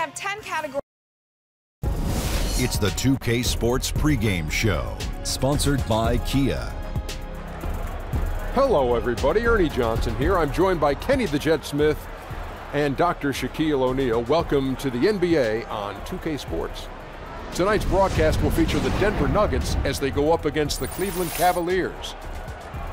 have 10 categories. It's the 2K Sports pregame show, sponsored by Kia. Hello, everybody. Ernie Johnson here. I'm joined by Kenny the Jet Smith and Dr. Shaquille O'Neal. Welcome to the NBA on 2K Sports. Tonight's broadcast will feature the Denver Nuggets as they go up against the Cleveland Cavaliers.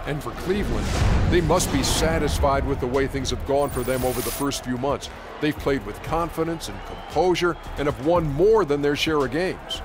And for Cleveland, they must be satisfied with the way things have gone for them over the first few months. They've played with confidence and composure and have won more than their share of games.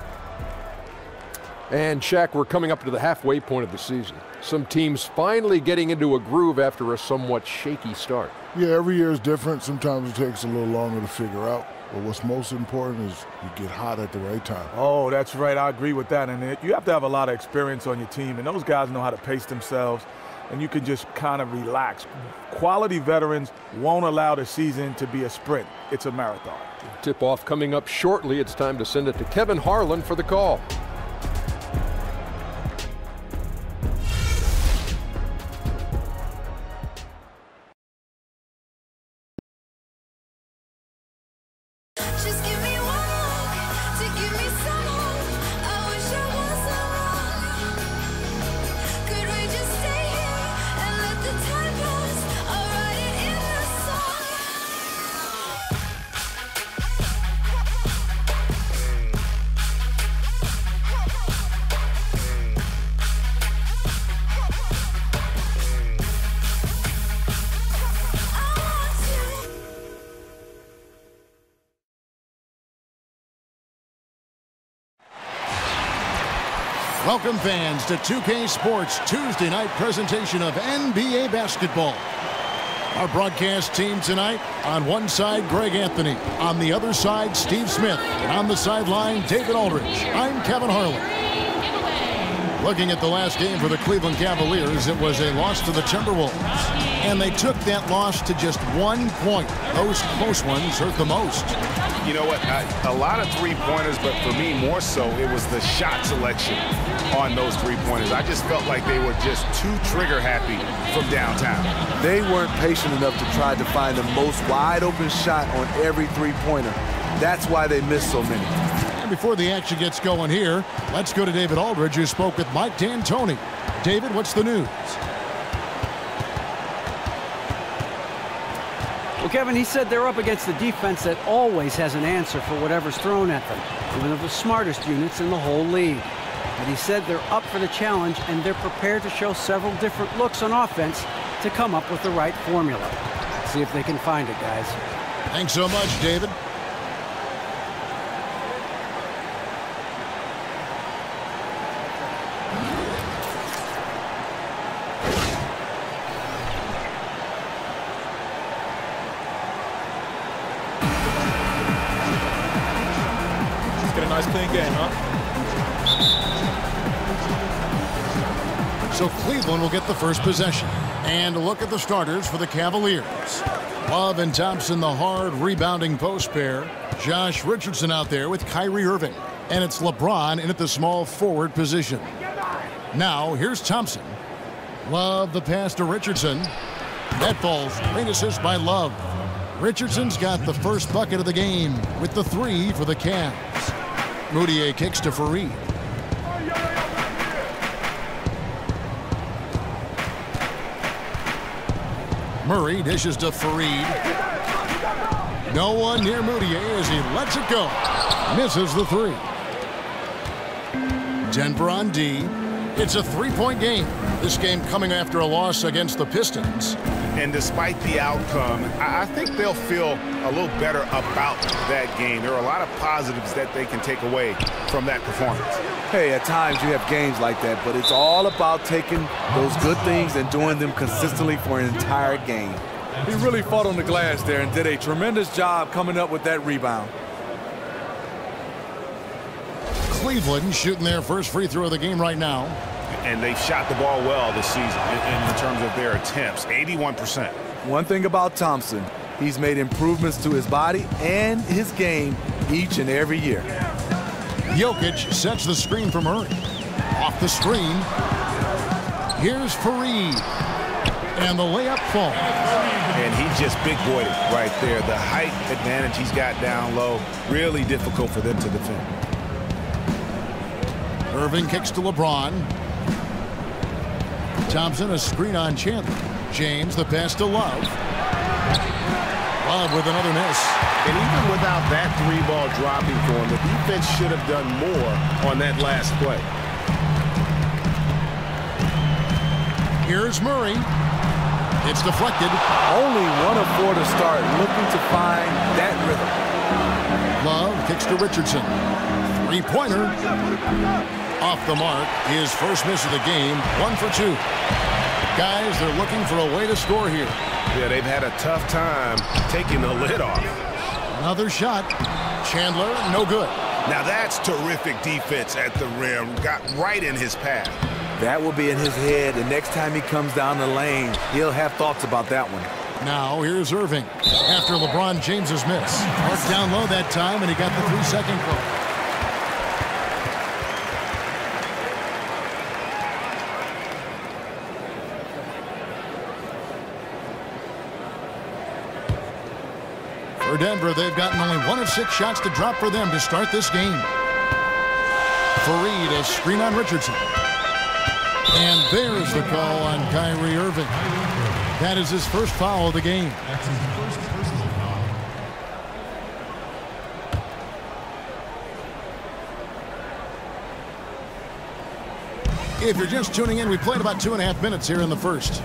And Shaq, we're coming up to the halfway point of the season. Some teams finally getting into a groove after a somewhat shaky start. Yeah, every year is different. Sometimes it takes a little longer to figure out. But what's most important is you get hot at the right time. Oh, that's right. I agree with that. And you have to have a lot of experience on your team. And those guys know how to pace themselves. And you can just kind of relax. Quality veterans won't allow the season to be a sprint. It's a marathon. Tip-off coming up shortly. It's time to send it to Kevin Harlan for the call. Welcome, fans, to 2K Sports Tuesday night presentation of NBA basketball. Our broadcast team tonight, on one side, Greg Anthony. On the other side, Steve Smith. And on the sideline, David Aldridge. I'm Kevin Harlan. Looking at the last game for the Cleveland Cavaliers, it was a loss to the Timberwolves. And they took that loss to just 1 point. Those close ones hurt the most. You know what? A lot of three-pointers, but for me, more so, it was the shot selection on those three-pointers. I just felt like they were just too trigger-happy from downtown. They weren't patient enough to try to find the most wide-open shot on every three-pointer. That's why they missed so many. And before the action gets going here, let's go to David Aldridge, who spoke with Mike D'Antoni. David, what's the news? Well, Kevin, he said they're up against the defense that always has an answer for whatever's thrown at them, one of the smartest units in the whole league. But he said they're up for the challenge, and they're prepared to show several different looks on offense to come up with the right formula. See if they can find it, guys. Thanks so much, David. Nice clean game, huh? So Cleveland will get the first possession. And look at the starters for the Cavaliers. Love and Thompson, the hard rebounding post pair. Josh Richardson out there with Kyrie Irving. And it's LeBron in at the small forward position. Now here's Thompson. Love the pass to Richardson. That falls. Great assist by Love. Richardson's got the first bucket of the game with the three for the Cavs. Moutier kicks to Fareed. Murray dishes to Fareed. No one near Moutier as he lets it go. Misses the three. Denver on D. It's a three-point game. This game coming after a loss against the Pistons. And despite the outcome, I think they'll feel a little better about that game. There are a lot of positives that they can take away from that performance. Hey, at times you have games like that, but it's all about taking those good things and doing them consistently for an entire game. He really fought on the glass there and did a tremendous job coming up with that rebound. Cleveland shooting their first free throw of the game right now. And they've shot the ball well this season in terms of their attempts, 81%. One thing about Thompson, he's made improvements to his body and his game each and every year. Jokic sets the screen for Murray. Off the screen. Here's Fareed. And the layup falls. And he just big-boyed it right there. The height advantage he's got down low, really difficult for them to defend. Irving kicks to LeBron. Thompson, a screen on Chandler. James, the pass to Love. Love with another miss. And even without that three-ball dropping for him, the defense should have done more on that last play. Here's Murray. It's deflected. Only 1 of 4 to start, looking to find that rhythm. Love kicks to Richardson. Three-pointer. Off the mark. His first miss of the game. 1 for 2. Guys, they're looking for a way to score here. Yeah, they've had a tough time taking the lid off. Another shot. Chandler, no good. Now that's terrific defense at the rim. Got right in his path. That will be in his head. The next time he comes down the lane, he'll have thoughts about that one. Now here's Irving. After LeBron James's miss. Marked down low that time, and he got the 3-second call. For Denver, they've gotten only 1 of 6 shots to drop for them to start this game. Fareed, a screen on Richardson. And there's the call on Kyrie Irving. That is his first foul of the game. That's his first personal foul. If you're just tuning in, we played about 2.5 minutes here in the first.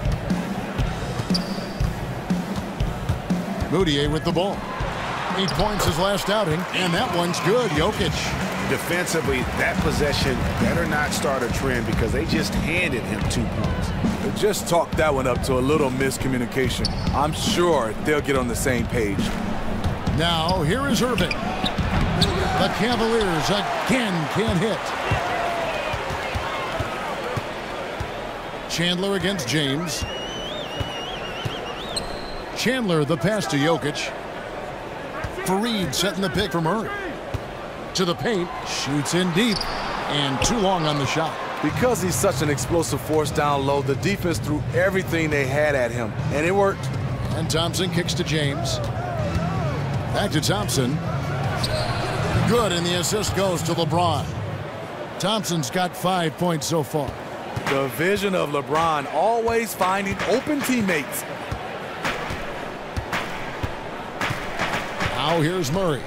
Moutier with the ball. 8 points his last outing, and that one's good. Jokic. Defensively, that possession better not start a trend because they just handed him 2 points. They just talked that one up to a little miscommunication. I'm sure they'll get on the same page. Now, here is Irving. The Cavaliers again can't hit. Chandler against James. Chandler, the pass to Jokic. Fareed setting the pick for Murray. To the paint, shoots in deep, and too long on the shot. Because he's such an explosive force down low, the defense threw everything they had at him, and it worked. And Thompson kicks to James. Back to Thompson. Good, and the assist goes to LeBron. Thompson's got 5 points so far. The vision of LeBron, always finding open teammates. Now here's Murray.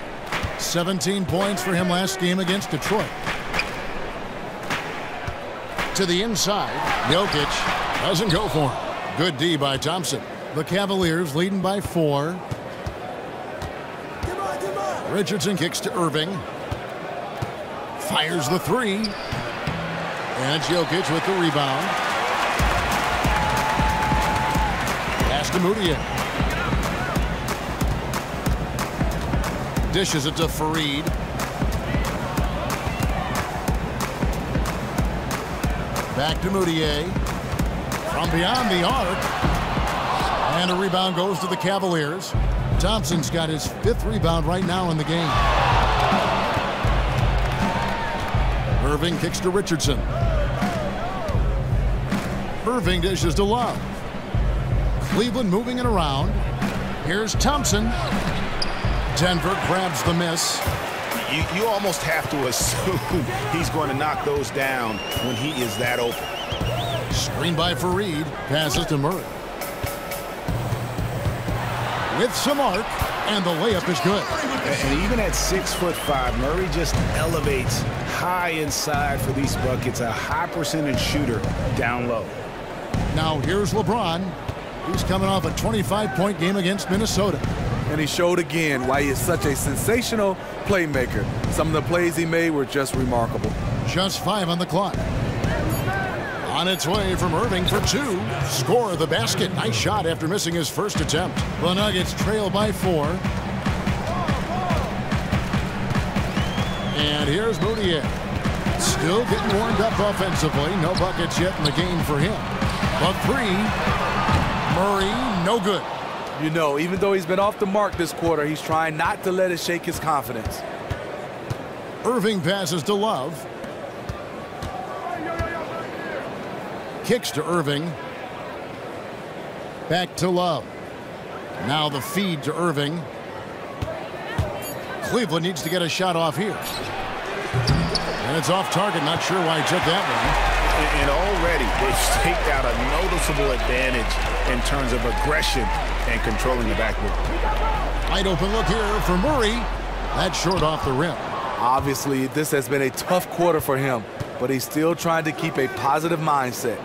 17 points for him last game against Detroit. To the inside. Jokic doesn't go for him. Good D by Thompson. The Cavaliers leading by 4. Richardson kicks to Irving. Fires the 3. And it's Jokic with the rebound. Pass to Moutier. Dishes it to Fareed. Back to Moutier. From beyond the arc. And a rebound goes to the Cavaliers. Thompson's got his 5th rebound right now in the game. Irving kicks to Richardson. Irving dishes to Love. Cleveland moving it around. Here's Thompson. Denver grabs the miss. You almost have to assume he's going to knock those down when he is that open. Screen by Fareed. Passes to Murray. With some arc, and the layup is good. And even at 6'5", Murray just elevates high inside for these buckets. A high percentage shooter down low. Now here's LeBron. He's coming off a 25-point game against Minnesota. And he showed again why he is such a sensational playmaker. Some of the plays he made were just remarkable. Just 5 on the clock. On its way from Irving for 2. Score the basket. Nice shot after missing his first attempt. The Nuggets trail by 4. And here's Moutier. Still getting warmed up offensively. No buckets yet in the game for him. But 3. Murray, no good. You know, even though he's been off the mark this quarter, he's trying not to let it shake his confidence. Irving passes to Love. Kicks to Irving. Back to Love. Now the feed to Irving. Cleveland needs to get a shot off here. And it's off target. Not sure why he took that one. And already they've staked out a noticeable advantage in terms of aggression and controlling the backboard. Wide open look here for Murray. That's short off the rim. Obviously, this has been a tough quarter for him, but he's still trying to keep a positive mindset.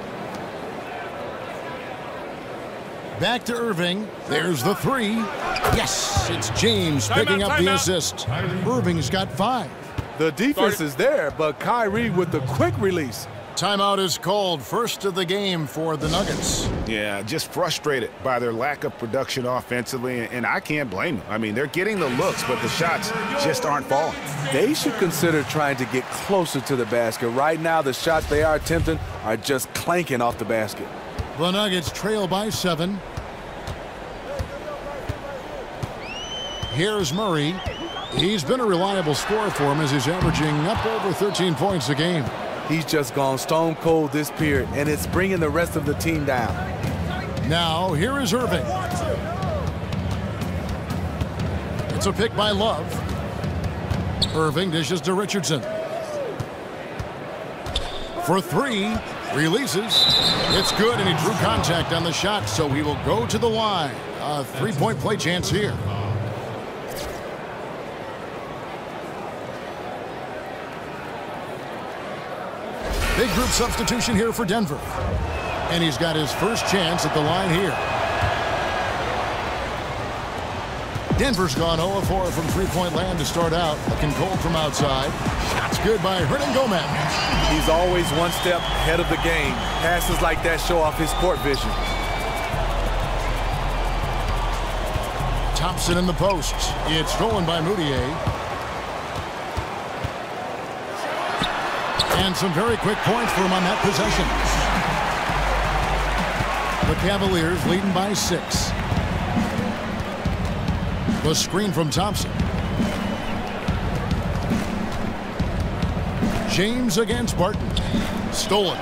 Back to Irving. There's the three. Yes, it's James picking up the assist. Irving's got 5. The defense is there, but Kyrie with the quick release. Timeout is called. First of the game for the Nuggets. Yeah, just frustrated by their lack of production offensively, and I can't blame them. I mean, they're getting the looks, but the shots just aren't falling. They should consider trying to get closer to the basket. Right now, the shots they are attempting are just clanking off the basket. The Nuggets trail by 7. Here's Murray. He's been a reliable scorer for him as he's averaging up over 13 points a game. He's just gone stone cold this period, and it's bringing the rest of the team down. Now, here is Irving. It's a pick by Love. Irving dishes to Richardson. For 3, releases. It's good, and he drew contact on the shot, so he will go to the line. A 3-point play chance here. Big group substitution here for Denver. And he's got his first chance at the line here. Denver's gone 0-4 from three-point land to start out. Looking cold from outside. Shots good by Hernangomez. He's always one step ahead of the game. Passes like that show off his court vision. Thompson in the post. It's stolen by Moutier. And some very quick points for him on that possession. The Cavaliers leading by 6. The screen from Thompson. James against Barton. Stolen.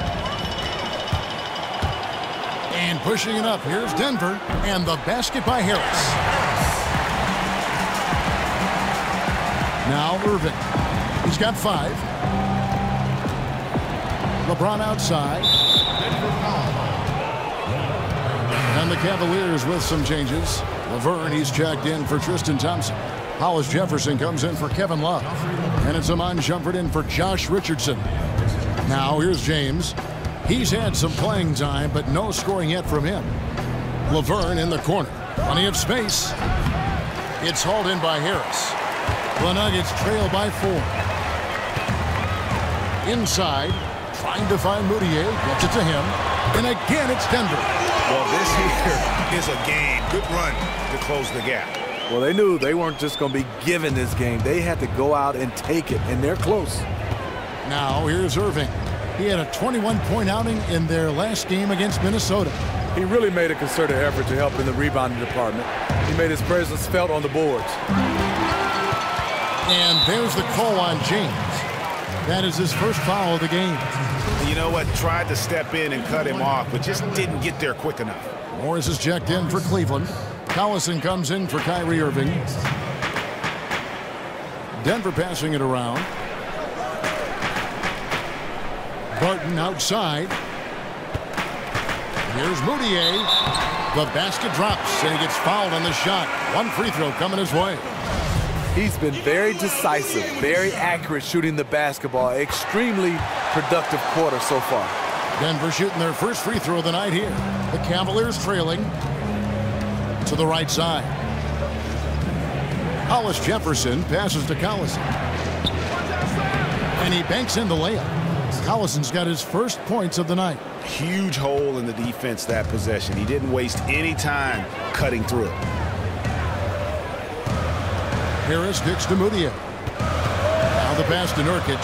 And pushing it up. Here's Denver. And the basket by Harris. Now Irving. He's got 5. LeBron outside. And the Cavaliers with some changes. Laverne, he's checked in for Tristan Thompson. Hollis Jefferson comes in for Kevin Love. And it's Iman Shumpert in for Josh Richardson. Now here's James. He's had some playing time, but no scoring yet from him. Laverne in the corner. Plenty of space. It's hauled in by Harris. The Nuggets trail by 4. Inside. Trying to find Moutier, gets it to him, and again it's Denver. Well, this here is a game. Good run to close the gap. Well, they knew they weren't just going to be given this game. They had to go out and take it, and they're close. Now here's Irving. He had a 21-point outing in their last game against Minnesota. He really made a concerted effort to help in the rebounding department. He made his presence felt on the boards. And there's the call on James. That is his first foul of the game. You know what? Tried to step in and cut him off, but just didn't get there quick enough. Morris is checked in for Cleveland. Collison comes in for Kyrie Irving. Denver passing it around. Barton outside. Here's Moutier. The basket drops, and he gets fouled on the shot. One free throw coming his way. He's been very decisive, very accurate shooting the basketball. Extremely productive quarter so far. Denver shooting their first free throw of the night here. The Cavaliers trailing to the right side. Hollis Jefferson passes to Collison. And he banks in the layup. Collison's got his first points of the night. Huge hole in the defense that possession. He didn't waste any time cutting through it. Harris kicks to Moutier. Now the pass to Nurkic.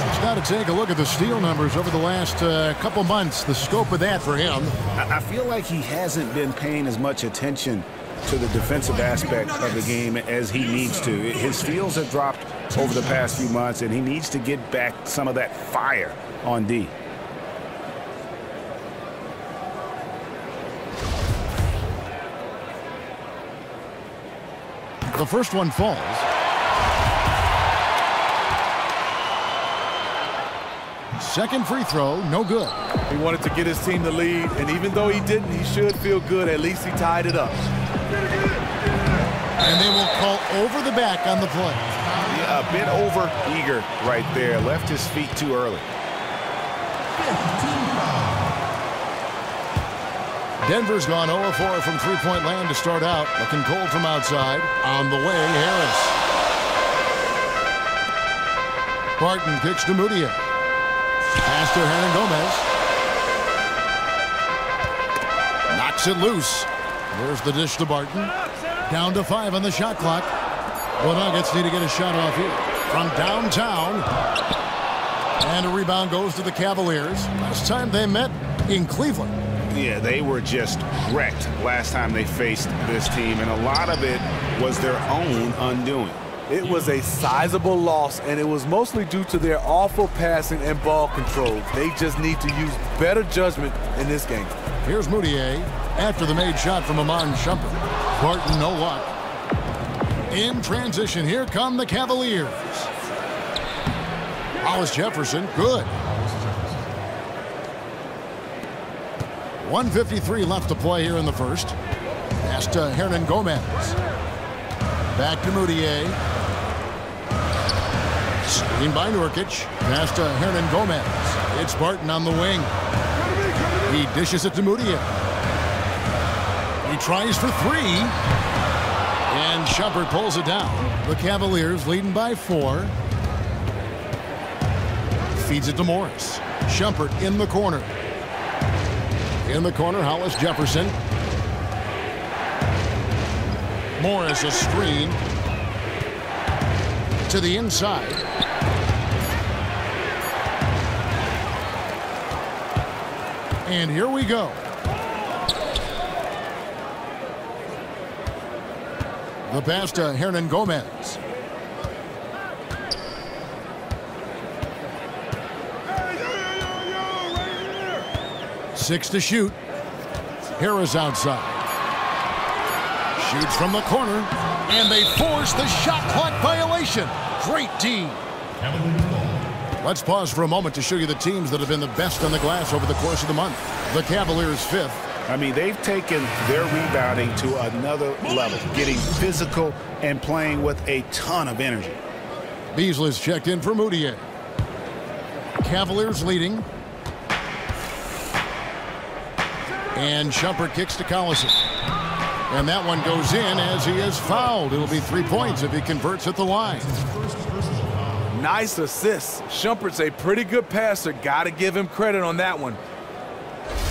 Let's now to take a look at the steal numbers over the last couple months. The scope of that for him. I feel like he hasn't been paying as much attention to the defensive aspect of the game as he needs to. His steals have dropped over the past few months, and he needs to get back some of that fire on D. The first one falls. Second free throw, no good. He wanted to get his team the lead, and even though he didn't, he should feel good. At least he tied it up. And they will call over the back on the play. Yeah, a bit over eager right there. Left his feet too early. Denver's gone 0-4 from three-point land to start out. Looking cold from outside. On the way, Harris. Barton kicks to Moutier. Pass to Hernangomez. Knocks it loose. There's the dish to Barton. Down to 5 on the shot clock. The Nuggets need to get a shot off here. From downtown. And a rebound goes to the Cavaliers. Last time they met in Cleveland. Yeah, they were just wrecked last time they faced this team, and a lot of it was their own undoing. It was a sizable loss, and it was mostly due to their awful passing and ball control. They just need to use better judgment in this game. Here's Moutier after the made shot from Iman Shumpert. Barton, no luck. In transition, here come the Cavaliers. Hollis Jefferson, good. 1:53 left to play here in the first. Pass to Hernangomez. Back to Moutier. Screen by Nurkic. Pass to Hernangomez. It's Barton on the wing. He dishes it to Moutier. He tries for 3. And Shumpert pulls it down. The Cavaliers leading by 4. Feeds it to Morris. Shumpert in the corner. In the corner, Hollis Jefferson. Morris a screen. To the inside. And here we go. The pass to Hernangomez. Six to shoot. Harris outside. Shoots from the corner. And they force the shot clock violation. Great team. Let's pause for a moment to show you the teams that have been the best on the glass over the course of the month. The Cavaliers 5th. I mean, they've taken their rebounding to another level, getting physical and playing with a ton of energy. Beasley's checked in for Moutier. Cavaliers leading. And Shumpert kicks to Collison. And that one goes in as he is fouled. It'll be 3 points if he converts at the line. Nice assist. Shumpert's a pretty good passer. Got to give him credit on that one.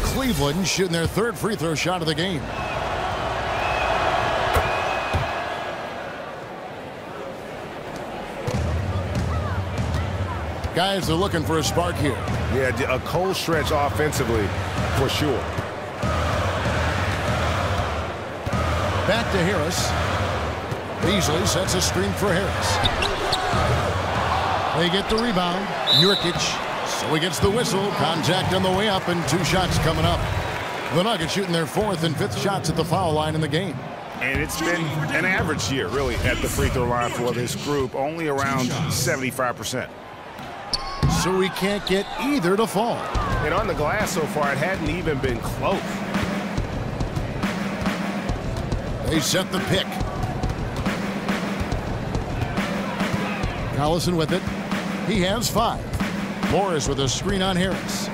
Cleveland shooting their 3rd free throw shot of the game. Guys, they're looking for a spark here. Yeah, a cold stretch offensively for sure. Back to Harris. Beasley sets a screen for Harris. They get the rebound. Nurkic. So he gets the whistle. Contact on the way up and 2 shots coming up. The Nuggets shooting their 4th and 5th shots at the foul line in the game. And it's been an average year, really, at the free throw line for this group. Only around 75%. So we can't get either to fall. And on the glass so far, it hadn't even been close. They set the pick. Collison with it. He has 5. Morris with a screen on Harris.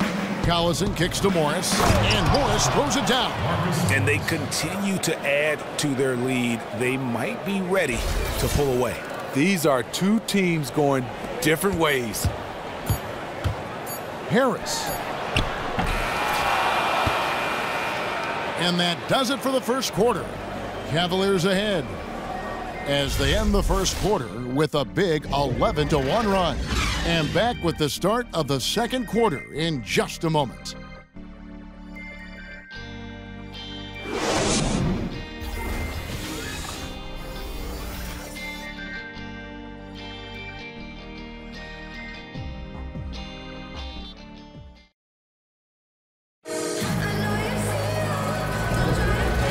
Collison kicks to Morris, and Morris throws it down. And they continue to add to their lead. They might be ready to pull away. These are 2 teams going different ways. Harris. And that does it for the first quarter. Cavaliers ahead as they end the first quarter with a big 11-1 run. And back with the start of the second quarter in just a moment.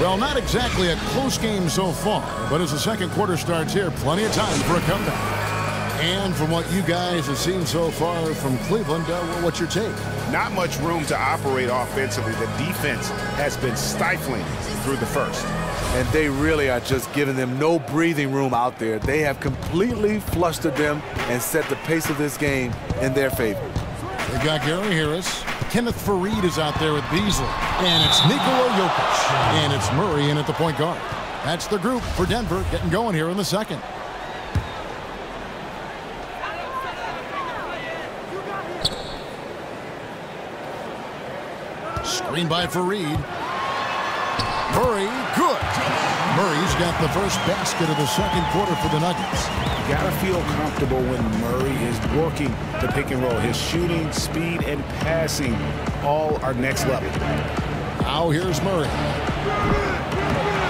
Well, not exactly a close game so far, but as the second quarter starts here, plenty of time for a comeback. And from what you guys have seen so far from Cleveland, what's your take? Not much room to operate offensively. The defense has been stifling through the first. And they really are just giving them no breathing room out there. They have completely flustered them and set the pace of this game in their favor. They've got Gary Harris. Kenneth Faried is out there with Beasley. And it's Nikola Jokic. And it's Murray in at the point guard. That's the group for Denver getting going here in the second. Screen by Faried. Murray, good. Murray's got the first basket of the second quarter for the Nuggets. You gotta feel comfortable when Murray is working the pick and roll. His shooting, speed, and passing all are next level. Now here's Murray.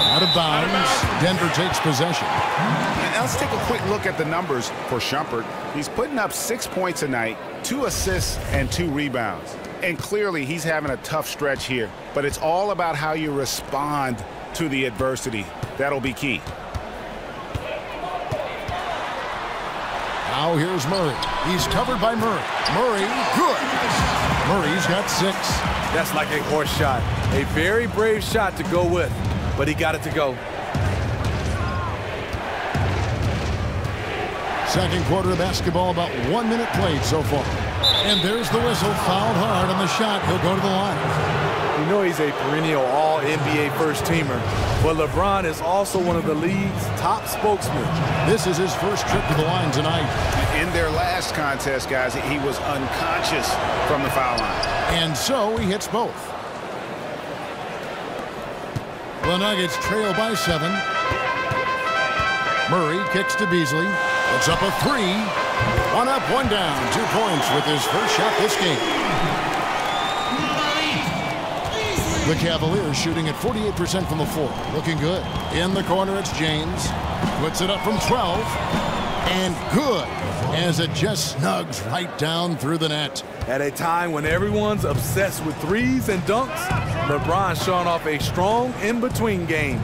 Out of bounds. Denver takes possession. And let's take a quick look at the numbers for Shumpert. He's putting up 6 points a night, 2 assists, and 2 rebounds. And clearly he's having a tough stretch here, but it's all about how you respond to the adversity. That'll be key. Now here's Murray. He's covered by Murray. Murray, good. Murray's got 6. That's like a horse shot. A very brave shot to go with, but he got it to go. Second quarter of basketball, about 1 minute played so far. And there's the whistle, fouled hard on the shot. He'll go to the line. You know he's a perennial all-NBA first-teamer, but LeBron is also one of the league's top spokesmen. This is his first trip to the line tonight. In their last contest, guys, he was unconscious from the foul line. And so he hits both. The Nuggets trail by 7. Murray kicks to Beasley. It's up a 3. 1 up, 1 down. 2 points with his first shot this game. The Cavaliers shooting at 48% from the floor. Looking good. In the corner, it's James. Puts it up from 12. And good, as it just snugs right down through the net. At a time when everyone's obsessed with threes and dunks, LeBron showing off a strong in-between game.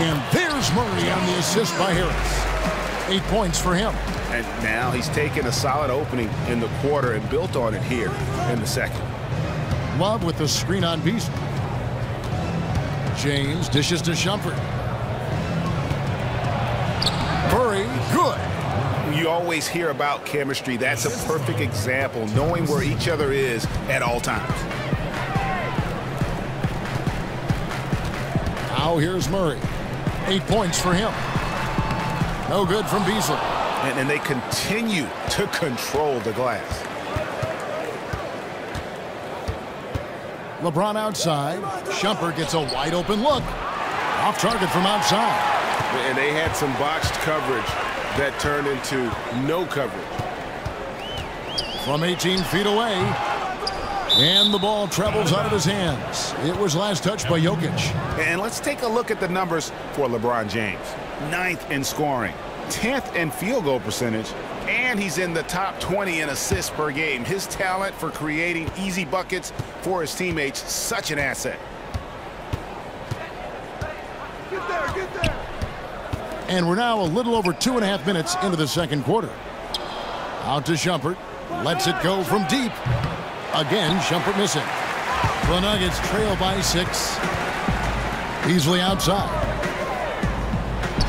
And there's Murray on the assist by Harris. 8 points for him. And now he's taken a solid opening in the quarter and built on it here in the second. Love with the screen on Beasley. James dishes to Shumpert. Murray, good. You always hear about chemistry. That's a perfect example, knowing where each other is at all times. Now here's Murray. 8 points for him. No good from Beasley. And they continue to control the glass. LeBron outside. Shumpert gets a wide open look. Off target from outside. And they had some botched coverage that turned into no coverage. From 18 feet away. And the ball travels out of his hands. It was last touched by Jokic. And let's take a look at the numbers for LeBron James. 9th in scoring, 10th in field goal percentage, and he's in the top 20 in assists per game. His talent for creating easy buckets for his teammates, such an asset. Get there. And we're now a little over 2.5 minutes into the second quarter. Out to Shumpert. Lets it go from deep. Again, Shumpert missing. The Nuggets trail by 6. Beasley outside.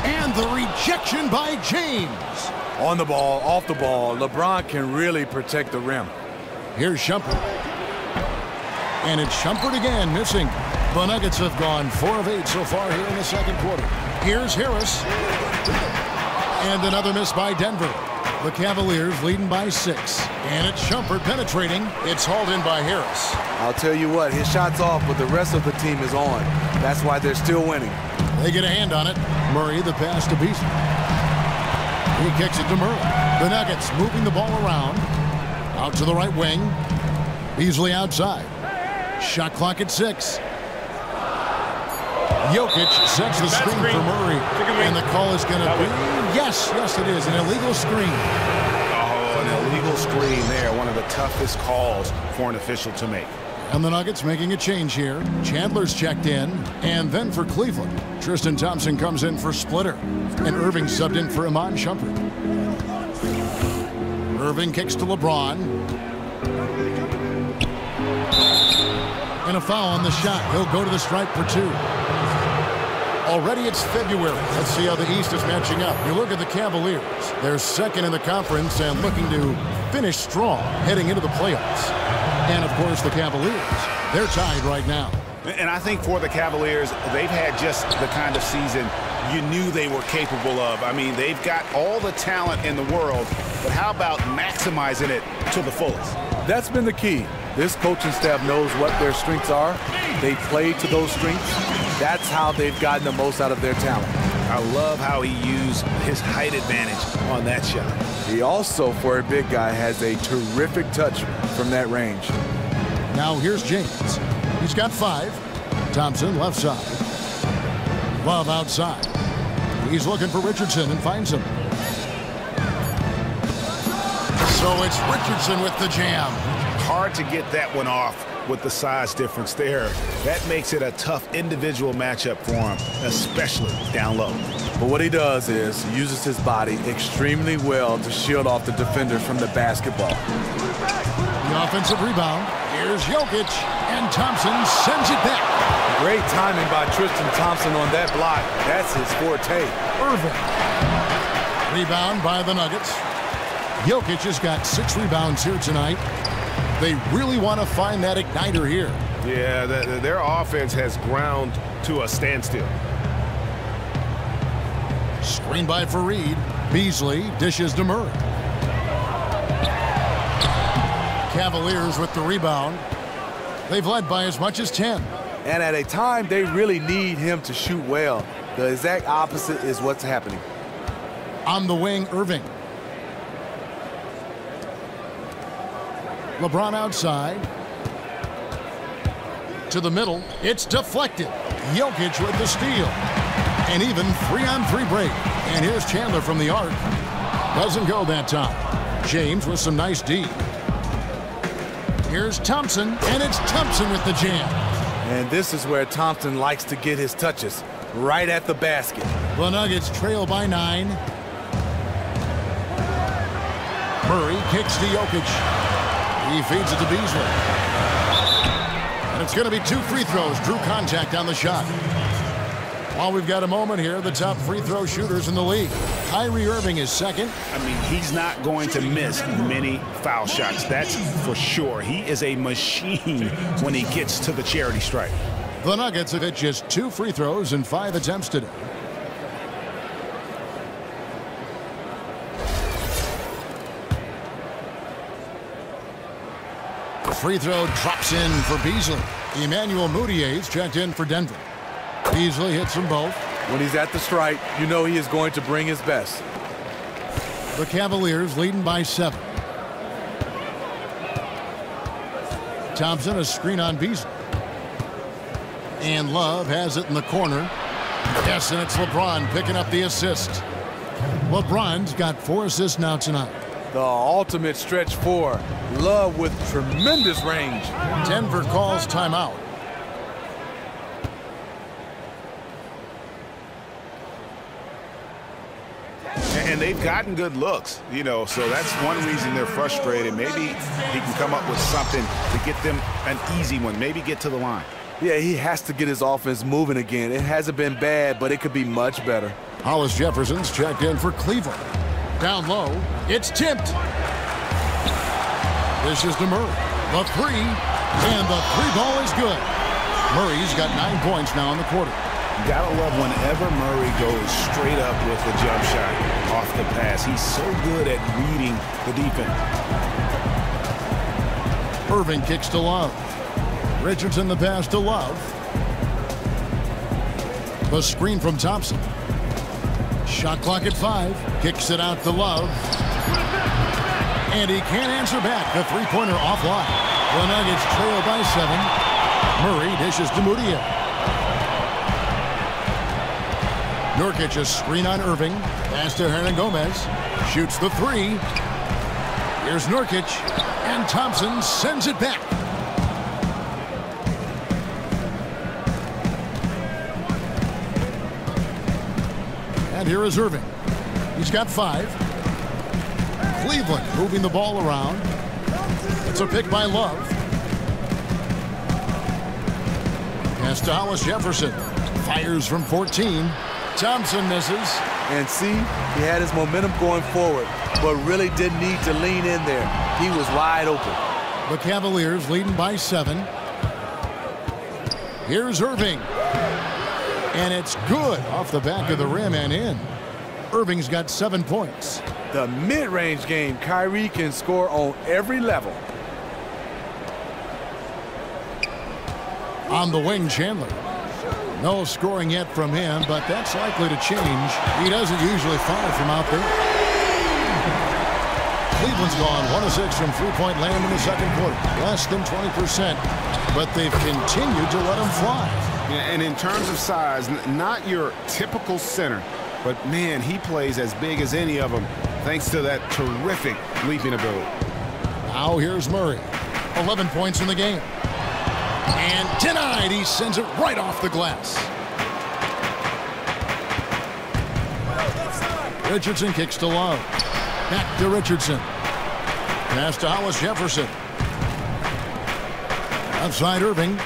And the rejection by James. On the ball, off the ball, LeBron can really protect the rim. Here's Shumpert. And it's Shumpert again, missing. The Nuggets have gone 4 of 8 so far here in the second quarter. Here's Harris. And another miss by Denver. The Cavaliers leading by 6. And it's Shumpert penetrating. It's hauled in by Harris. I'll tell you what, his shot's off, but the rest of the team is on. That's why they're still winning. They get a hand on it. Murray, the pass to Beasley. He kicks it to Murray. The Nuggets moving the ball around. Out to the right wing. Beasley outside. Shot clock at 6. Jokic sets the screen for Murray. And the call is going to be, yes, it is, an illegal screen. Oh, an illegal screen there. One of the toughest calls for an official to make. And the Nuggets making a change here. Chandler's checked in. And then for Cleveland, Tristan Thompson comes in for Splitter. And Irving subbed in for Iman Shumpert. Irving kicks to LeBron. And a foul on the shot. He'll go to the stripe for 2. Already it's February. Let's see how the East is matching up. You look at the Cavaliers. They're second in the conference and looking to finish strong heading into the playoffs. And, of course, the Cavaliers. They're tied right now. And I think for the Cavaliers, they've had just the kind of season you knew they were capable of. I mean, they've got all the talent in the world, but how about maximizing it to the fullest? That's been the key. This coaching staff knows what their strengths are. They play to those strengths. That's how they've gotten the most out of their talent. I love how he used his height advantage on that shot. He also, for a big guy, has a terrific touch from that range. Now here's James. He's got 5. Thompson left side. Love outside. He's looking for Richardson and finds him. So it's Richardson with the jam. Hard to get that one off with the size difference there. That makes it a tough individual matchup for him, especially down low. But what he does is uses his body extremely well to shield off the defender from the basketball. The offensive rebound. Here's Jokic, and Thompson sends it back. Great timing by Tristan Thompson on that block. That's his forte. Irving. Rebound by the Nuggets. Jokic has got 6 rebounds here tonight. They really want to find that igniter here. Yeah, their offense has ground to a standstill. Screen by Fareed. Beasley dishes to Murray. Cavaliers with the rebound. They've led by as much as 10. And at a time, they really need him to shoot well. The exact opposite is what's happening. On the wing, Irving. LeBron outside. To the middle. It's deflected. Jokic with the steal. And even 3-on-3 break. And here's Chandler from the arc. Doesn't go that time. James with some nice D. Here's Thompson. And it's Thompson with the jam. And this is where Thompson likes to get his touches. Right at the basket. The Nuggets trail by 9. Murray kicks to Jokic. He feeds it to Beasley. And it's going to be 2 free throws. Drew contact on the shot. While we've got a moment here, the top free throw shooters in the league. Kyrie Irving is second. I mean, he's not going to miss many foul shots. That's for sure. He is a machine when he gets to the charity stripe. The Nuggets have hit just 2 free throws in 5 attempts today. Free throw drops in for Beasley. Emmanuel Mudiay's checked in for Denver. Beasley hits them both. When he's at the stripe, you know he is going to bring his best. The Cavaliers leading by 7. Thompson a screen on Beasley. And Love has it in the corner. Yes, and it's LeBron picking up the assist. LeBron's got 4 assists now tonight. The ultimate stretch 4. Love with tremendous range. Denver calls timeout. And they've gotten good looks, you know, so that's one reason they're frustrated. Maybe he can come up with something to get them an easy one, maybe get to the line. Yeah, he has to get his offense moving again. It hasn't been bad, but it could be much better. Hollis Jefferson's checked in for Cleveland. Down low, it's tipped. This is to Murray. The 3, and the 3 ball is good. Murray's got 9 points now in the quarter. You gotta love whenever Murray goes straight up with the jump shot off the pass. He's so good at reading the defense. Irving kicks to Love. Richardson the pass to Love. The screen from Thompson. Shot clock at 5. Kicks it out to Love. And he can't answer back. The 3-pointer offline. The Nuggets trail by 7. Murray dishes to Mudiay. Nurkic a screen on Irving. Pass to Hernangomez. Shoots the 3. Here's Nurkic. And Thompson sends it back. And here is Irving. He's got 5. Cleveland moving the ball around. It's a pick by Love. Pass to Hollis Jefferson. Fires from 14. Thompson misses. And see, he had his momentum going forward, but really didn't need to lean in there. He was wide open. The Cavaliers leading by 7. Here's Irving. And it's good off the back of the rim and in. Irving's got 7 points. The mid-range game, Kyrie can score on every level. On the wing, Chandler. No scoring yet from him, but that's likely to change. He doesn't usually fire from out there. Cleveland's gone 1 of 6 from three-point land in the second quarter. Less than 20%, but they've continued to let him fly. Yeah, and in terms of size, not your typical center, but man, he plays as big as any of them thanks to that terrific leaping ability. Now here's Murray. 11 points in the game. And denied. He sends it right off the glass. Richardson kicks to Love. Back to Richardson. Pass to Hollis Jefferson. Outside Irving.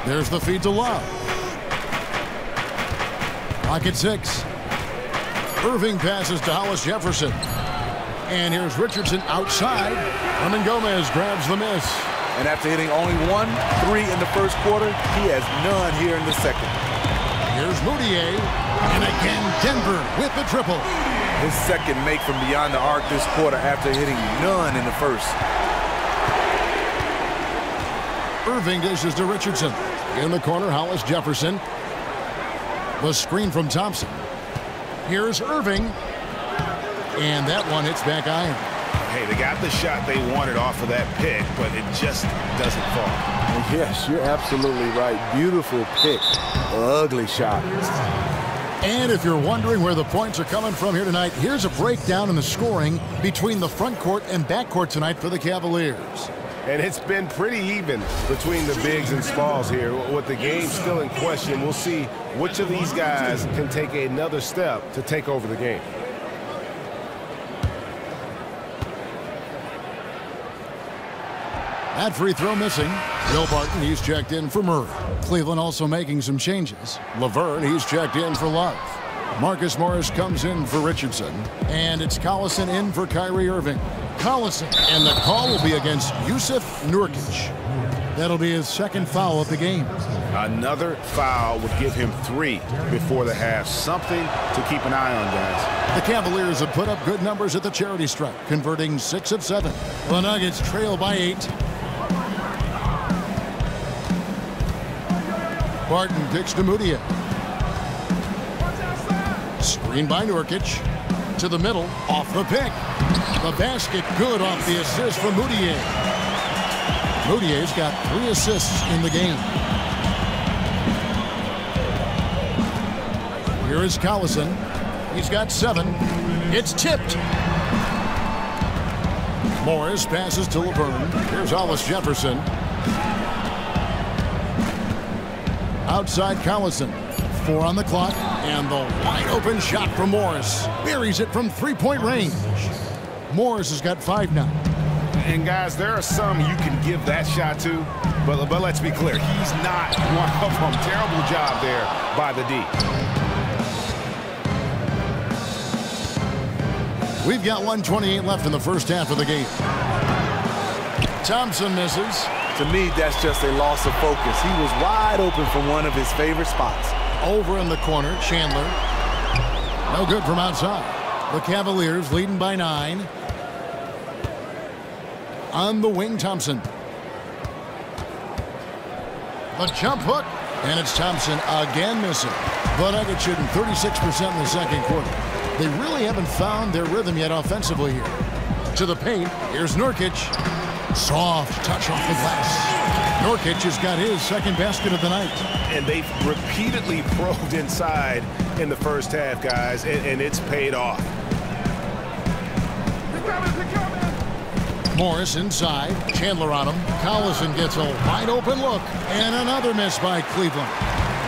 There's the feed to Love. Clock at 6. Irving passes to Hollis Jefferson. And here's Richardson outside. Hernan Gomez grabs the miss. And after hitting only 1 3 in the first quarter, he has none here in the second. Here's Moutier. And again, Denver with the triple. His second make from beyond the arc this quarter after hitting none in the first. Irving dishes to Richardson. In the corner, Hollis Jefferson. The screen from Thompson. Here's Irving. And that one hits back iron. Hey, they got the shot they wanted off of that pick, but it just doesn't fall. Yes, you're absolutely right. Beautiful pick. Ugly shot. And if you're wondering where the points are coming from here tonight, here's a breakdown in the scoring between the front court and back court tonight for the Cavaliers. And it's been pretty even between the bigs and smalls here. With the game still in question, we'll see which of these guys can take another step to take over the game. That free throw missing. Bill Barton, he's checked in for Murray. Cleveland also making some changes. Laverne, he's checked in for Love. Marcus Morris comes in for Richardson. And it's Collison in for Kyrie Irving. Collison, and the call will be against Jusuf Nurkic. That'll be his second foul of the game. Another foul would give him 3 before the half. Something to keep an eye on, guys. The Cavaliers have put up good numbers at the charity stripe, converting 6 of 7. The Nuggets trail by 8. Barton kicks to Moutier. Screen by Nurkic. To the middle, off the pick. The basket good off the assist from Moutier. Moutier's got 3 assists in the game. Here is Collison. He's got 7. It's tipped. Morris passes to Laverne. Here's Hollis Jefferson. Outside Collison. 4 on the clock. And the wide open shot from Morris. Buries it from 3-point range. Morris has got 5 now. And guys, there are some you can give that shot to, but let's be clear, he's not one of them. Terrible job there by the D. We've got 1:28 left in the first half of the game. Thompson misses. To me, that's just a loss of focus. He was wide open from one of his favorite spots. Over in the corner, Chandler. No good from outside. The Cavaliers leading by 9. On the wing, Thompson. The jump hook. And it's Thompson again missing. The Nuggets shooting 36% in the second quarter. They really haven't found their rhythm yet offensively here. To the paint. Here's Nurkic. Soft touch off the glass. Nurkic has got his second basket of the night. And they've repeatedly probed inside in the first half, guys, and it's paid off. Morris inside. Chandler on him. Collison gets a wide open look. And another miss by Cleveland.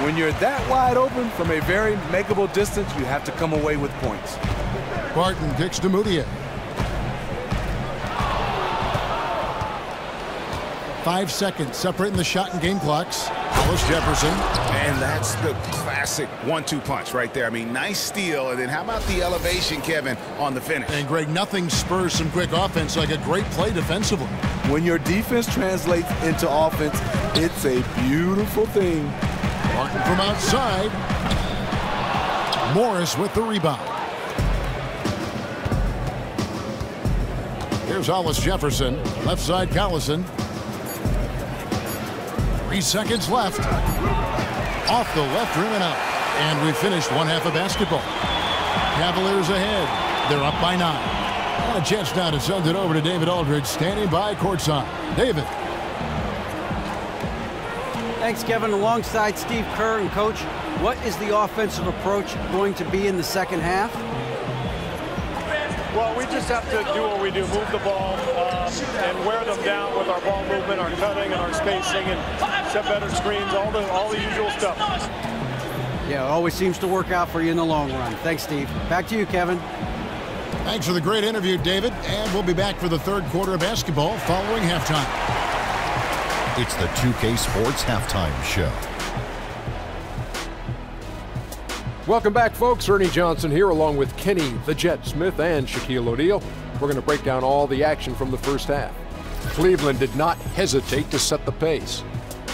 When you're that wide open from a very makeable distance, you have to come away with points. Barton kicks to Mudiay. 5 seconds separating the shot and game clocks. Hollis Jefferson. And that's the classic 1-2 punch right there. I mean, nice steal. And then how about the elevation, Kevin, on the finish? And Greg, nothing spurs some quick offense like a great play defensively. When your defense translates into offense, it's a beautiful thing. Martin from outside. Morris with the rebound. Here's Hollis Jefferson. Left side Collison. 3 seconds left. Off the left rim and out. And we finished one half of basketball. Cavaliers ahead. They're up by 9. And a chance now to send it over to David Aldridge, standing by courtside. David. Thanks, Kevin. Alongside Steve Kerr and Coach, what is the offensive approach going to be in the second half? Well, we just have to do what we do, move the ball and wear them down with our ball movement, our cutting, and our spacing, and set better screens, all the usual stuff. Yeah, it always seems to work out for you in the long run. Thanks, Steve. Back to you, Kevin. Thanks for the great interview, David. And we'll be back for the third quarter of basketball following halftime. It's the 2K Sports Halftime Show. Welcome back, folks. Ernie Johnson here along with Kenny the Jet Smith and Shaquille O'Neal. We're going to break down all the action from the first half. Cleveland did not hesitate to set the pace.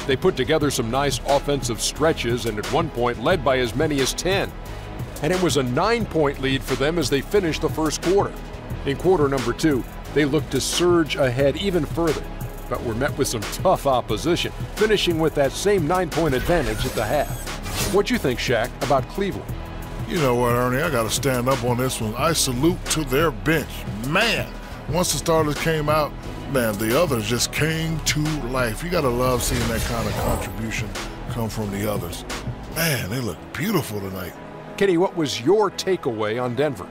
They put together some nice offensive stretches and at one point led by as many as 10. And it was a 9-point lead for them as they finished the first quarter. In quarter number 2, they looked to surge ahead even further, but were met with some tough opposition, finishing with that same 9-point advantage at the half. What you think, Shaq, about Cleveland? You know what, Ernie? I got to stand up on this one. I salute to their bench. Man, once the starters came out, man, the others just came to life. You got to love seeing that kind of contribution come from the others. Man, they look beautiful tonight. Kenny, what was your takeaway on Denver?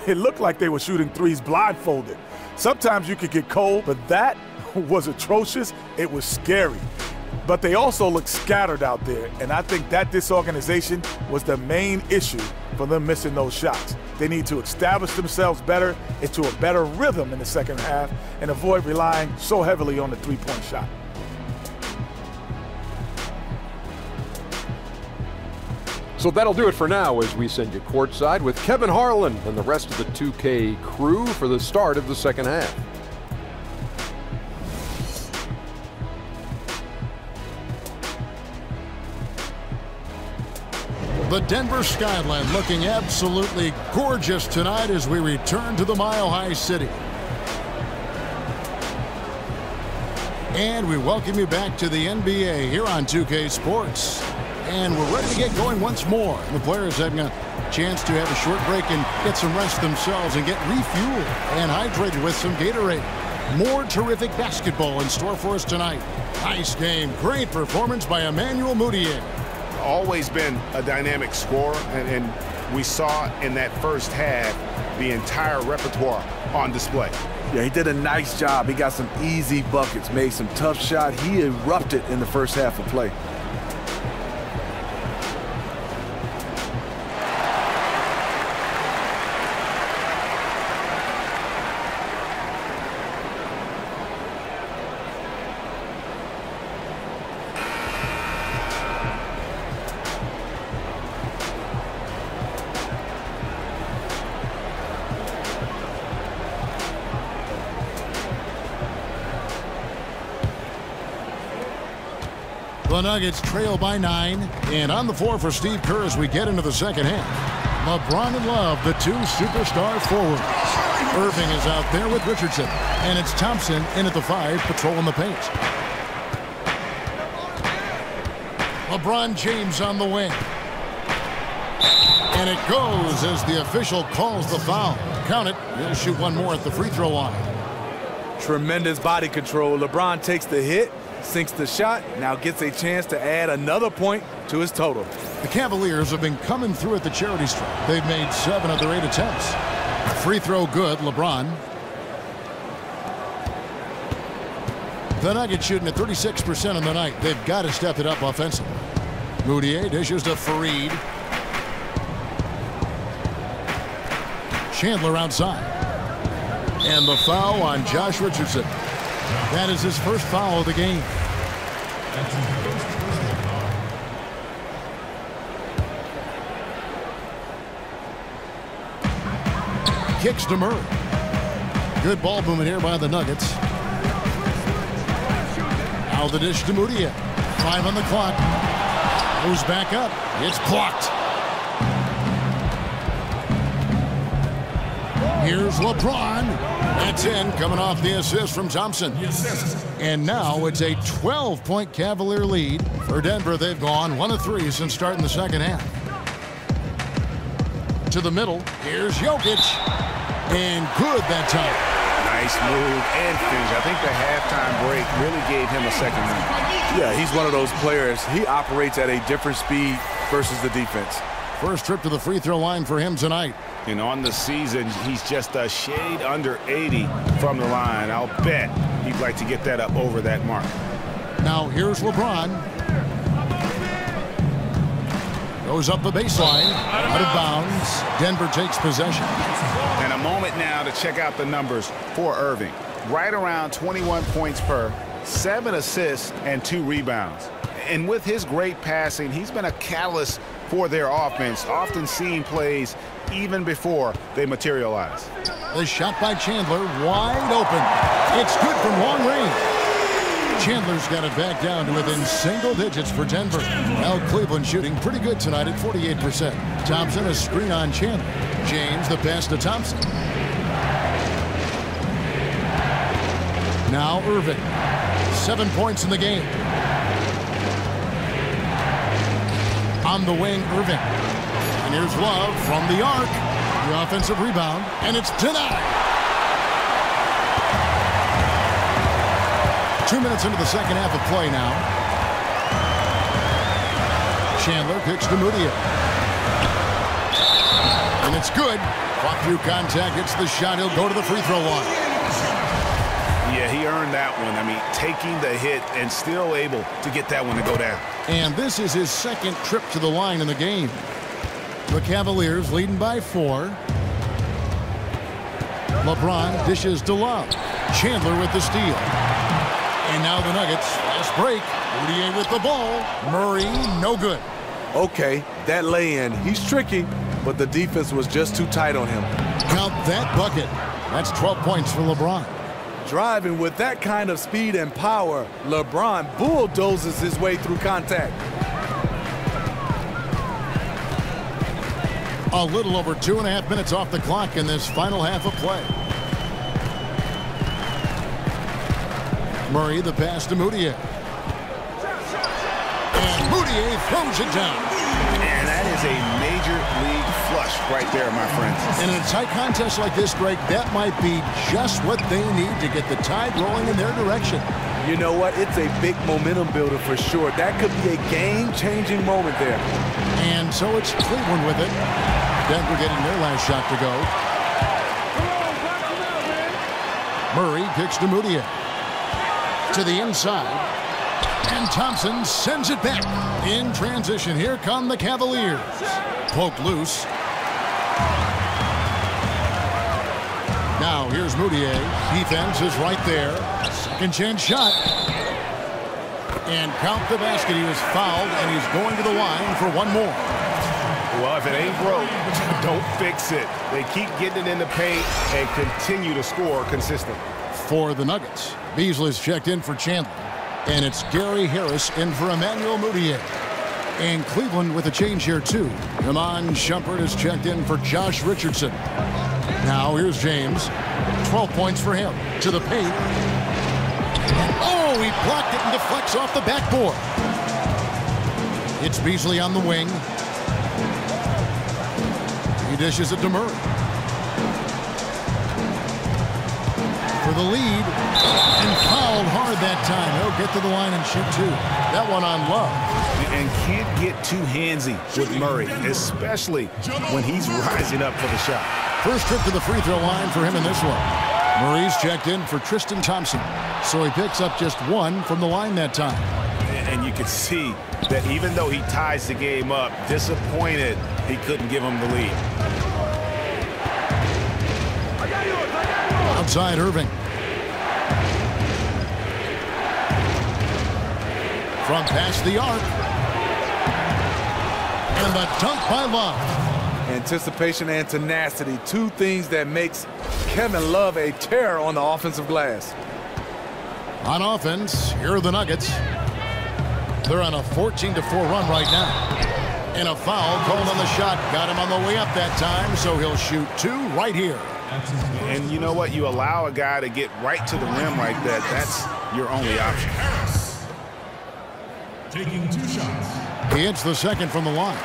It looked like they were shooting threes blindfolded. Sometimes you could get cold, but that was atrocious. It was scary. But they also looked scattered out there, and I think that disorganization was the main issue for them missing those shots. They need to establish themselves better into a better rhythm in the second half and avoid relying so heavily on the three-point shot. So that'll do it for now as we send you courtside with Kevin Harlan and the rest of the 2K crew for the start of the second half. The Denver skyline looking absolutely gorgeous tonight as we return to the Mile High City. And we welcome you back to the NBA here on 2K Sports. And we're ready to get going once more. The players having a chance to have a short break and get some rest themselves and get refueled and hydrated with some Gatorade. More terrific basketball in store for us tonight. Nice game. Great performance by Emmanuel Mudiay. Always been a dynamic scorer, and we saw in that first half the entire repertoire on display. Yeah, he did a nice job. He got some easy buckets, made some tough shots. He erupted in the first half of play. The Nuggets trail by 9, and on the floor for Steve Kerr as we get into the second half. LeBron and Love, the two superstar forwards. Irving is out there with Richardson, and it's Thompson in at the 5, patrolling the paint. LeBron James on the wing. And it goes as the official calls the foul. Count it. He'll shoot one more at the free throw line. Tremendous body control. LeBron takes the hit, sinks the shot, now gets a chance to add another point to his total. The Cavaliers have been coming through at the charity stripe. They've made 7 of their 8 attempts. Free throw good, LeBron. The Nuggets shooting at 36% on the night. They've got to step it up offensively. Moutier dishes to Fareed. Chandler outside. And the foul on Josh Richardson. That is his first foul of the game. Kicks to Murray. Good ball movement here by the Nuggets. Now the dish to Moutier. 5 on the clock. Goes back up. It's blocked. Here's LeBron. That's in, coming off the assist from Thompson. And now it's a 12-point Cavalier lead. For Denver, they've gone 1 of 3 since starting the second half. To the middle. Here's Jokic. And good that time. Nice move and finish. I think the halftime break really gave him a second win. Yeah, he's one of those players. He operates at a different speed versus the defense. First trip to the free throw line for him tonight. And on the season, he's just a shade under 80 from the line. I'll bet he'd like to get that up over that mark. Now here's LeBron. Goes up the baseline. Out of bounds. Denver takes possession. And a moment now to check out the numbers for Irving. Right around 21 points per, 7 assists, and 2 rebounds. And with his great passing, he's been a catalyst for their offense, often seeing plays even before they materialize. The shot by Chandler, wide open. It's good from long range. Chandler's got it back down to within single digits for Denver. Now Cleveland shooting pretty good tonight at 48%. Thompson, a screen on Chandler. James, the pass to Thompson. Now Irving. 7 points in the game. On the wing, Irving. And here's Love from the arc. The offensive rebound, and it's denied. 2 minutes into the second half of play now. Chandler kicks to Moutier. And it's good. Fought through contact, gets the shot. He'll go to the free throw line. Yeah, he earned that one. I mean, taking the hit and still able to get that one to go down. And this is his second trip to the line in the game. The Cavaliers leading by 4. LeBron dishes to Love. Chandler with the steal. And now the Nuggets, fast break. Moutier with the ball. Murray, no good. Okay, that lay-in, he's tricky, but the defense was just too tight on him. Count that bucket. That's 12 points for LeBron. Driving with that kind of speed and power, LeBron bulldozes his way through contact. A little over 2.5 minutes off the clock in this final half of play. Murray, the pass to Moutier. And Moutier throws it down. And that is a major league flush right there, my friends. And in a tight contest like this, Greg, that might be just what they need to get the tide rolling in their direction. You know what? It's a big momentum builder for sure. That could be a game-changing moment there. And so it's Cleveland with it. Denver getting their last shot to go. Murray kicks to Moutier. To the inside. And Thompson sends it back. In transition, here come the Cavaliers. Poked loose. Now here's Moutier. Defense is right there. Second chance shot. And count the basket. He was fouled, and he's going to the line for one more. Well, if it ain't broke, don't fix it. They keep getting it in the paint and continue to score consistently. For the Nuggets, Beasley's checked in for Chandler. And it's Gary Harris in for Emmanuel Moutier. And Cleveland with a change here, too. Iman Shumpert is checked in for Josh Richardson. Now here's James. 12 points for him. To the paint. Oh, he blocked it and deflects off the backboard. It's Beasley on the wing. He dishes it to Murray. For the lead. And fouled hard that time. He'll get to the line and shoot 2. That one on Love. And can't get too handsy with Murray, especially when he's rising up for the shot. First trip to the free throw line for him in this one. Murray's checked in for Tristan Thompson. So he picks up just 1 from the line that time. And you can see that even though he ties the game up, disappointed he couldn't give him the lead. Outside Irving. From past the arc. And the dunk by Love. Anticipation and tenacity, two things that makes Kevin Love a terror on the offensive glass. On offense, here are the Nuggets. They're on a 14-4 run right now. And a foul called on the shot. Got him on the way up that time, so he'll shoot 2 right here. And you know what? You allow a guy to get right to the rim like that. That's your only option. Taking 2 shots. He hits the second from the line.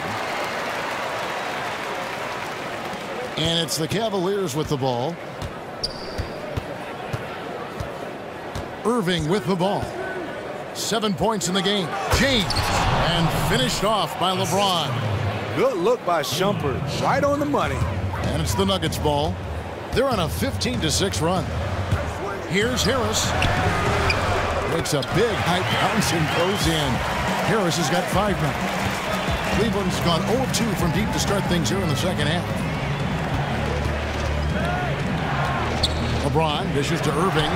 And it's the Cavaliers with the ball. Irving with the ball. 7 points in the game. James. And finished off by LeBron. Good look by Shumpert. Right on the money. And it's the Nuggets ball. They're on a 15-6 run. Here's Harris. Makes a big high bounce and goes in. Harris has got 5 now. Cleveland's gone 0-2 from deep to start things here in the second half. LeBron dishes to Irving.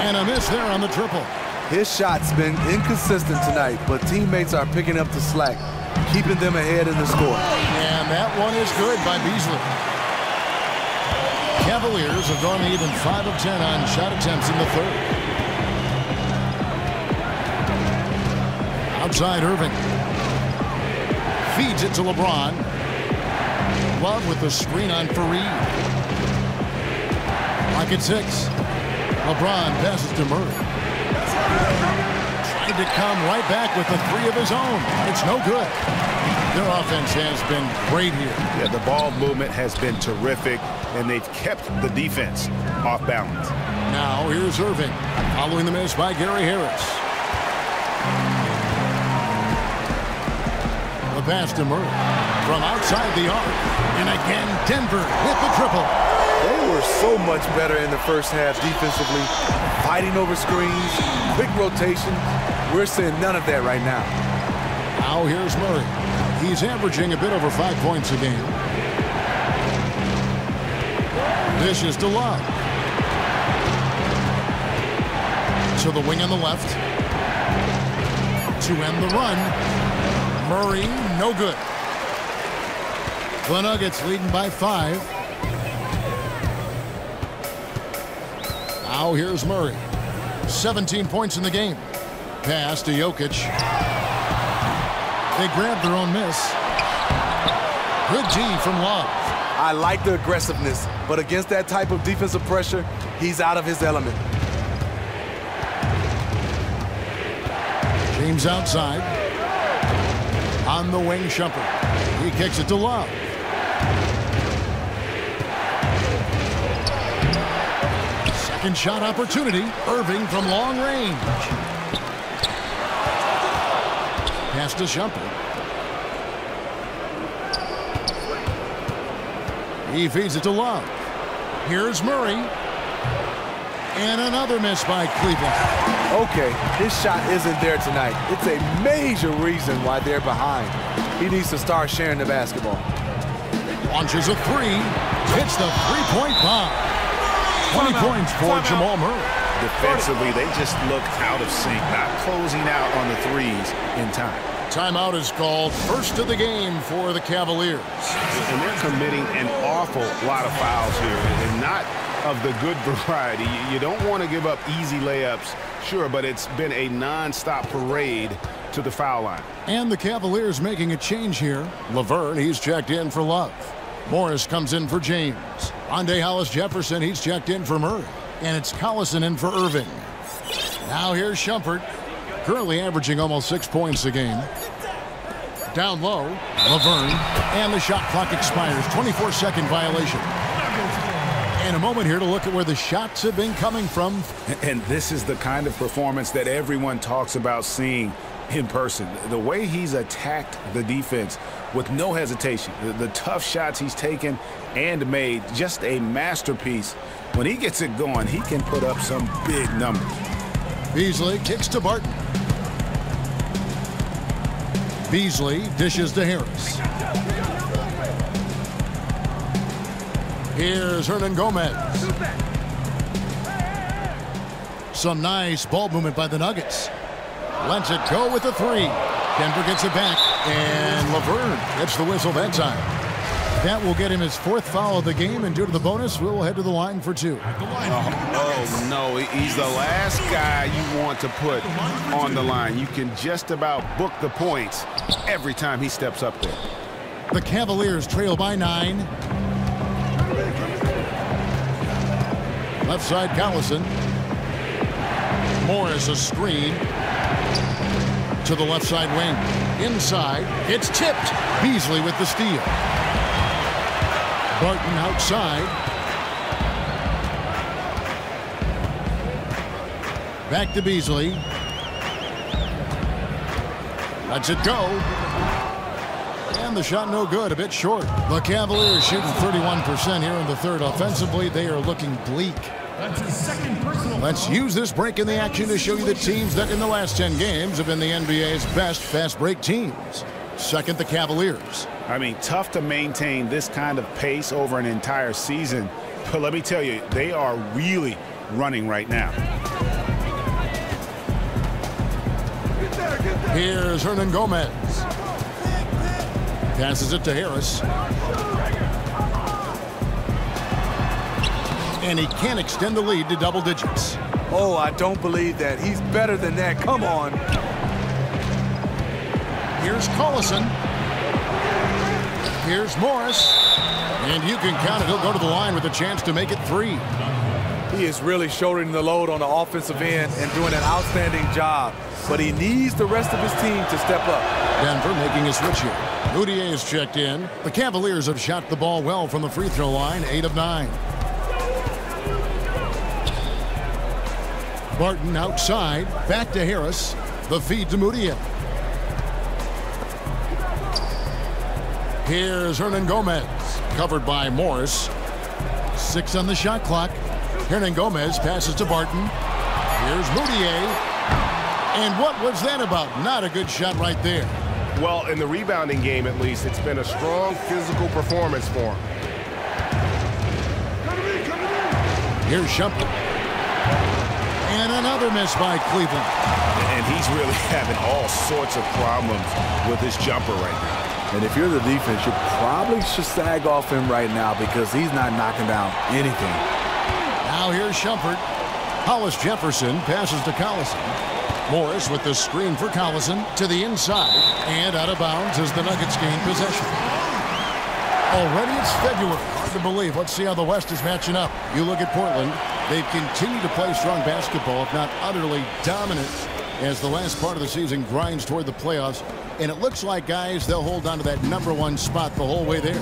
And a miss there on the triple. His shot's been inconsistent tonight, but teammates are picking up the slack, keeping them ahead in the score. And that one is good by Beasley. Cavaliers have gone even 5 of 10 on shot attempts in the third. Outside Irving. Feeds it to LeBron. Love with the screen on Fareed. Lock at 6. LeBron passes to Murray. Tried to come right back with the 3 of his own. It's no good. Their offense has been great here. Yeah, the ball movement has been terrific, and they've kept the defense off balance. Now here's Irving, following the miss by Gary Harris. The pass to Murray from outside the arc. And again, Denver with the triple. They were so much better in the first half defensively, fighting over screens, quick rotation. We're seeing none of that right now. Now here's Murray. He's averaging a bit over 5 points a game. This is to Love. To the wing on the left. To end the run. Murray, no good. The Nuggets leading by 5. Now here's Murray. 17 points in the game. Pass to Jokic. They grab their own miss. Good D from Love. I like the aggressiveness, but against that type of defensive pressure, he's out of his element. James outside. On the wing, Shumpert. He kicks it to Love. Second shot opportunity. Irving from long range. Pass to Shumpert. He feeds it to Love. Here's Murray. And another miss by Cleveland. Okay, his shot isn't there tonight. It's a major reason why they're behind. He needs to start sharing the basketball. Launches a 3. Hits the three-point bomb. 20 points for Jamal Murray. Defensively, they just look out of sync, not closing out on the threes in time. Timeout is called. First of the game for the Cavaliers. And they're committing an awful lot of fouls here, and not of the good variety. You don't want to give up easy layups, sure, but it's been a non-stop parade to the foul line. And the Cavaliers making a change here. Laverne, he's checked in for Love. Morris comes in for James. Rondae Hollis-Jefferson, he's checked in for Murray. And it's Collison in for Irving. Now here's Shumpert, currently averaging almost 6 points a game. Down low, Laverne, and the shot clock expires. 24-second violation. And a moment here to look at where the shots have been coming from. And this is the kind of performance that everyone talks about seeing in person. The way he's attacked the defense with no hesitation. The tough shots he's taken and made, just a masterpiece. When he gets it going, he can put up some big numbers. Beasley kicks to Barton. Beasley dishes to Harris. Here's Hernangomez. Some nice ball movement by the Nuggets. Lets it go with the three. Denver gets it back, and Laverne gets the whistle that time. That will get him his 4th foul of the game, and due to the bonus, we'll head to the line for 2. Oh, no, he's the last guy you want to put on the line. You can just about book the points every time he steps up there. The Cavaliers trail by 9. Left side, Collison. Morris a screen to the left side wing. Inside, it's tipped. Beasley with the steal. Barton outside. Back to Beasley. Lets it go. And the shot no good, a bit short. The Cavaliers shooting 31% here in the third. Offensively, they are looking bleak. That's his 2nd personal. Let's use this break in the action to show you the teams that in the last 10 games have been the NBA's best fast break teams. Second, the Cavaliers. I mean, tough to maintain this kind of pace over an entire season. But let me tell you, they are really running right now. Here's Hernangomez. Passes it to Harris. And he can't extend the lead to double digits. Oh, I don't believe that. He's better than that. Come on. Here's Collison. Here's Morris. And you can count it. He'll go to the line with a chance to make it 3. He is really shouldering the load on the offensive end and doing an outstanding job. But he needs the rest of his team to step up. Denver making a switch here. Mudiay is checked in. The Cavaliers have shot the ball well from the free throw line, 8 of 9. Barton outside. Back to Harris. The feed to Mudiay. Here's Hernangomez. Covered by Morris. 6 on the shot clock. Hernangomez passes to Barton. Here's Mudiay. And what was that about? Not a good shot right there. Well, in the rebounding game, at least, it's been a strong physical performance for him. Here's Shumpert. And another miss by Cleveland. And he's really having all sorts of problems with his jumper right now. And if you're the defense, you probably should sag off him right now because he's not knocking down anything. Now here's Shumpert. Hollis Jefferson passes to Collison. Morris with the screen for Collison to the inside and out of bounds as the Nuggets gain possession. Already it's February. Hard to believe. Let's see how the West is matching up. You look at Portland. They've continued to play strong basketball, if not utterly dominant, as the last part of the season grinds toward the playoffs. And it looks like, guys, they'll hold on to that #1 spot the whole way there.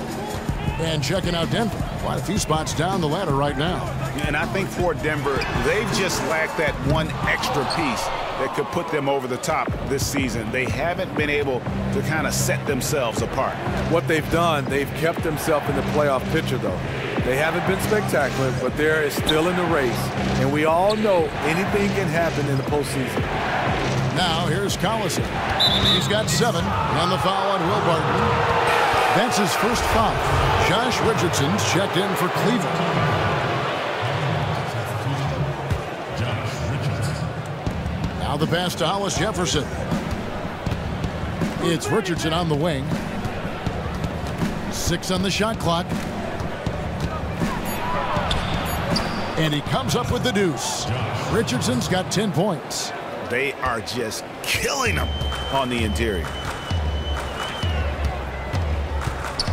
And checking out Denver. Quite a few spots down the ladder right now. And I think for Denver, they've just lacked that one extra piece that could put them over the top this season. They haven't been able to kind of set themselves apart. What they've done, they've kept themselves in the playoff picture, though. They haven't been spectacular, but they're still in the race. And we all know anything can happen in the postseason. Now here's Collison. He's got 7 on the foul on Will Barton. That's his first foul. Josh Richardson's checked in for Cleveland. Now the pass to Hollis Jefferson. It's Richardson on the wing. 6 on the shot clock. And he comes up with the deuce. Richardson's got 10 points. They are just killing them on the interior.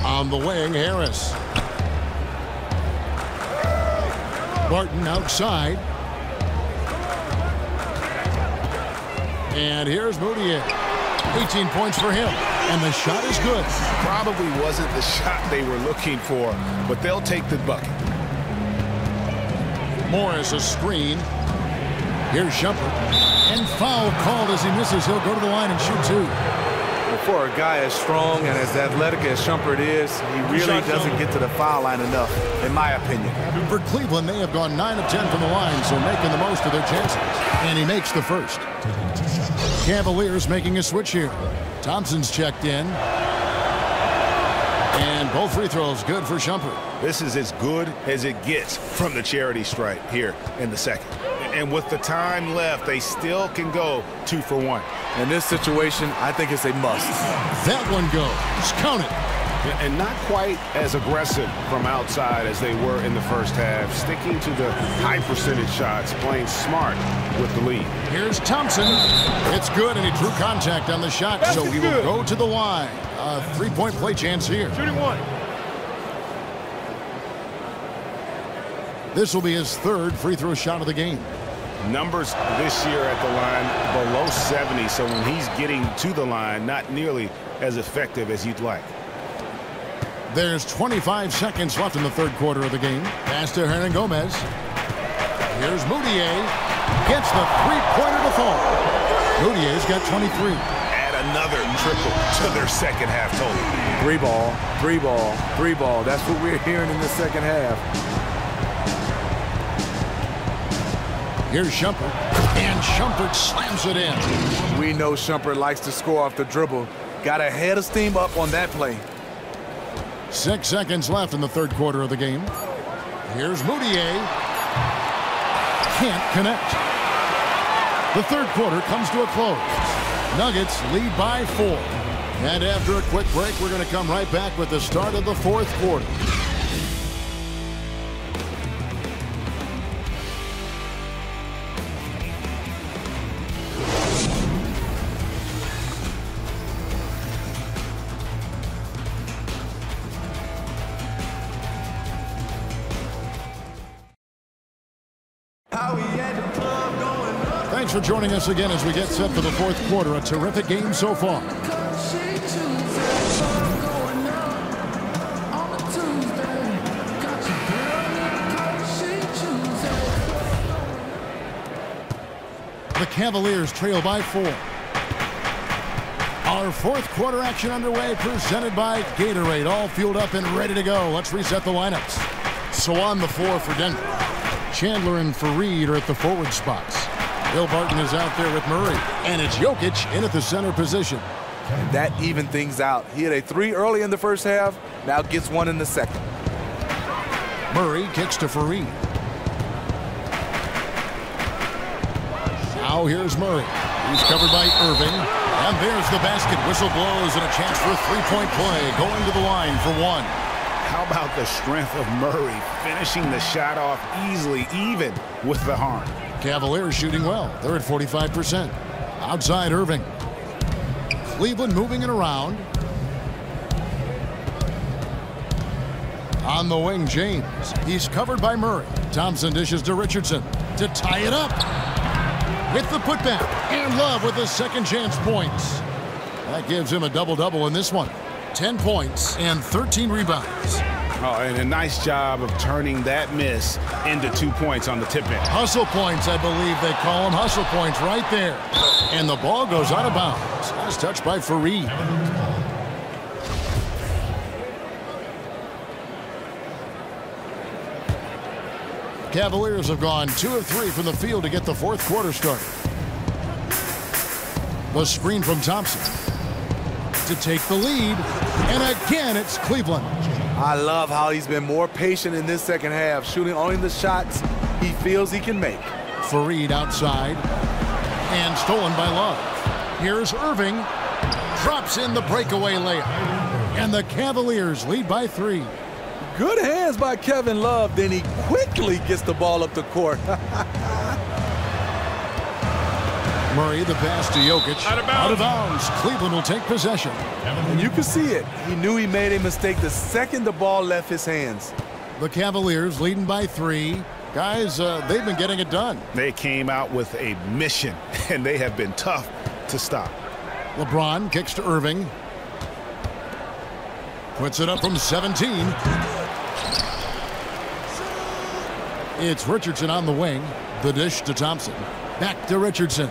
On the wing, Harris. Barton outside. And here's Mudiay. 18 points for him. And the shot is good. Probably wasn't the shot they were looking for, but they'll take the bucket. Morris a screen. Here's Shumpert. And foul called as he misses. He'll go to the line and shoot 2. And for a guy as strong and as athletic as Shumpert is, he really doesn't get to the foul line enough, in my opinion. For Cleveland, they have gone 9 of 10 from the line, so making the most of their chances. And he makes the first. Cavaliers making a switch here. Thompson's checked in. And both free throws good for Shumpert. This is as good as it gets from the charity stripe here in the second. And with the time left, they still can go 2 for 1. In this situation, I think it's a must. That one goes. Count it. And not quite as aggressive from outside as they were in the first half, sticking to the high percentage shots, playing smart with the lead. Here's Thompson. It's good, and he drew contact on the shot, so he will go to the line. A 3-point play chance here. Shooting one. This will be his 3rd free throw shot of the game. Numbers this year at the line below 70, so when he's getting to the line, not nearly as effective as you'd like. There's 25 seconds left in the 3rd quarter of the game. Pass to Hernangomez. Here's Moutier. Gets the three-pointer to fall. Moutier's got 23. Add another triple to their second half total. 3 ball, 3 ball, 3 ball. That's what we're hearing in the second half. Here's Shumpert, and Shumpert slams it in. We know Shumpert likes to score off the dribble. Got a head of steam up on that play. 6 seconds left in the 3rd quarter of the game. Here's Moutier. Can't connect. The 3rd quarter comes to a close. Nuggets lead by 4. And after a quick break, we're going to come right back with the start of the 4th quarter. Thanks for joining us again as we get set for the 4th quarter. A terrific game so far. The Cavaliers trail by 4. Our 4th quarter action underway, presented by Gatorade. All fueled up and ready to go. Let's reset the lineups. So on the floor for Denver, Chandler and Fareed are at the forward spots. Bill Barton is out there with Murray, and it's Jokic in at the center position. And that evened things out. He had a 3 early in the first half, now gets 1 in the second. Murray kicks to Fareed. Now here's Murray. He's covered by Irving. And there's the basket. Whistle blows and a chance for a 3-point play. Going to the line for 1. How about the strength of Murray finishing the shot off easily, even with the harm? Cavaliers shooting well. They're at 45%. Outside Irving. Cleveland moving it around. On the wing, James. He's covered by Murray. Thompson dishes to Richardson to tie it up. With the putback. And Love with the second chance points. That gives him a double-double in this one. 10 points and 13 rebounds. Oh, and a nice job of turning that miss into 2 points on the tip in. Hustle points, I believe they call them. Hustle points right there. And the ball goes out of bounds. Nice touch by Fareed. Cavaliers have gone 2 of 3 from the field to get the 4th quarter started. The screen from Thompson to take the lead. And again, it's Cleveland. I love how he's been more patient in this second half, shooting only the shots he feels he can make. Fareed outside. And stolen by Love. Here's Irving. Drops in the breakaway layup. And the Cavaliers lead by 3. Good hands by Kevin Love. Then he quickly gets the ball up the court. Murray, the pass to Jokic. Out of bounds. Cleveland will take possession. And you can see it. He knew he made a mistake the second the ball left his hands. The Cavaliers leading by 3. Guys, they've been getting it done. They came out with a mission, and they have been tough to stop. LeBron kicks to Irving. Puts it up from 17. It's Richardson on the wing. The dish to Thompson. Back to Richardson.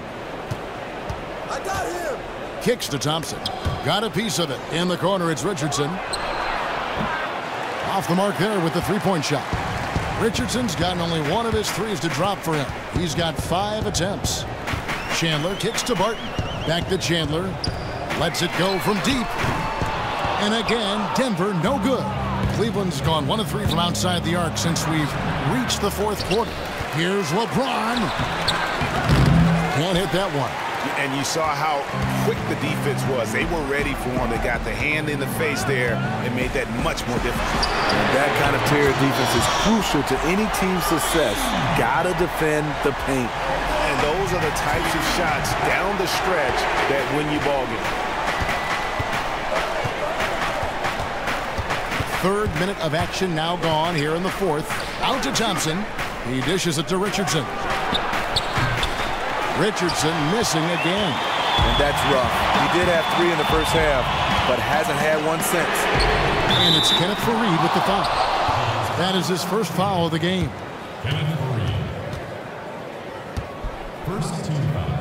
I got him. Kicks to Thompson. Got a piece of it. In the corner, it's Richardson. Off the mark there with the three-point shot. Richardson's gotten only one of his threes to drop for him. He's got 5 attempts. Chandler kicks to Barton. Back to Chandler. Lets it go from deep. And again, Denver no good. Cleveland's gone 1 of 3 from outside the arc since we've reached the fourth quarter. Here's LeBron. Can't hit that one. And you saw how quick the defense was. They were ready for him. They got the hand in the face there and made that much more difficult. And that kind of tier defense is crucial to any team's success. Gotta defend the paint. And those are the types of shots down the stretch that win you ball games. Third minute of action now gone here in the fourth. Out to Thompson. He dishes it to Richardson. Richardson missing again. And that's rough. He did have 3 in the first half, but hasn't had one since. And it's Kenneth Faried with the foul. That is his first foul of the game. Kenneth Faried. First team foul.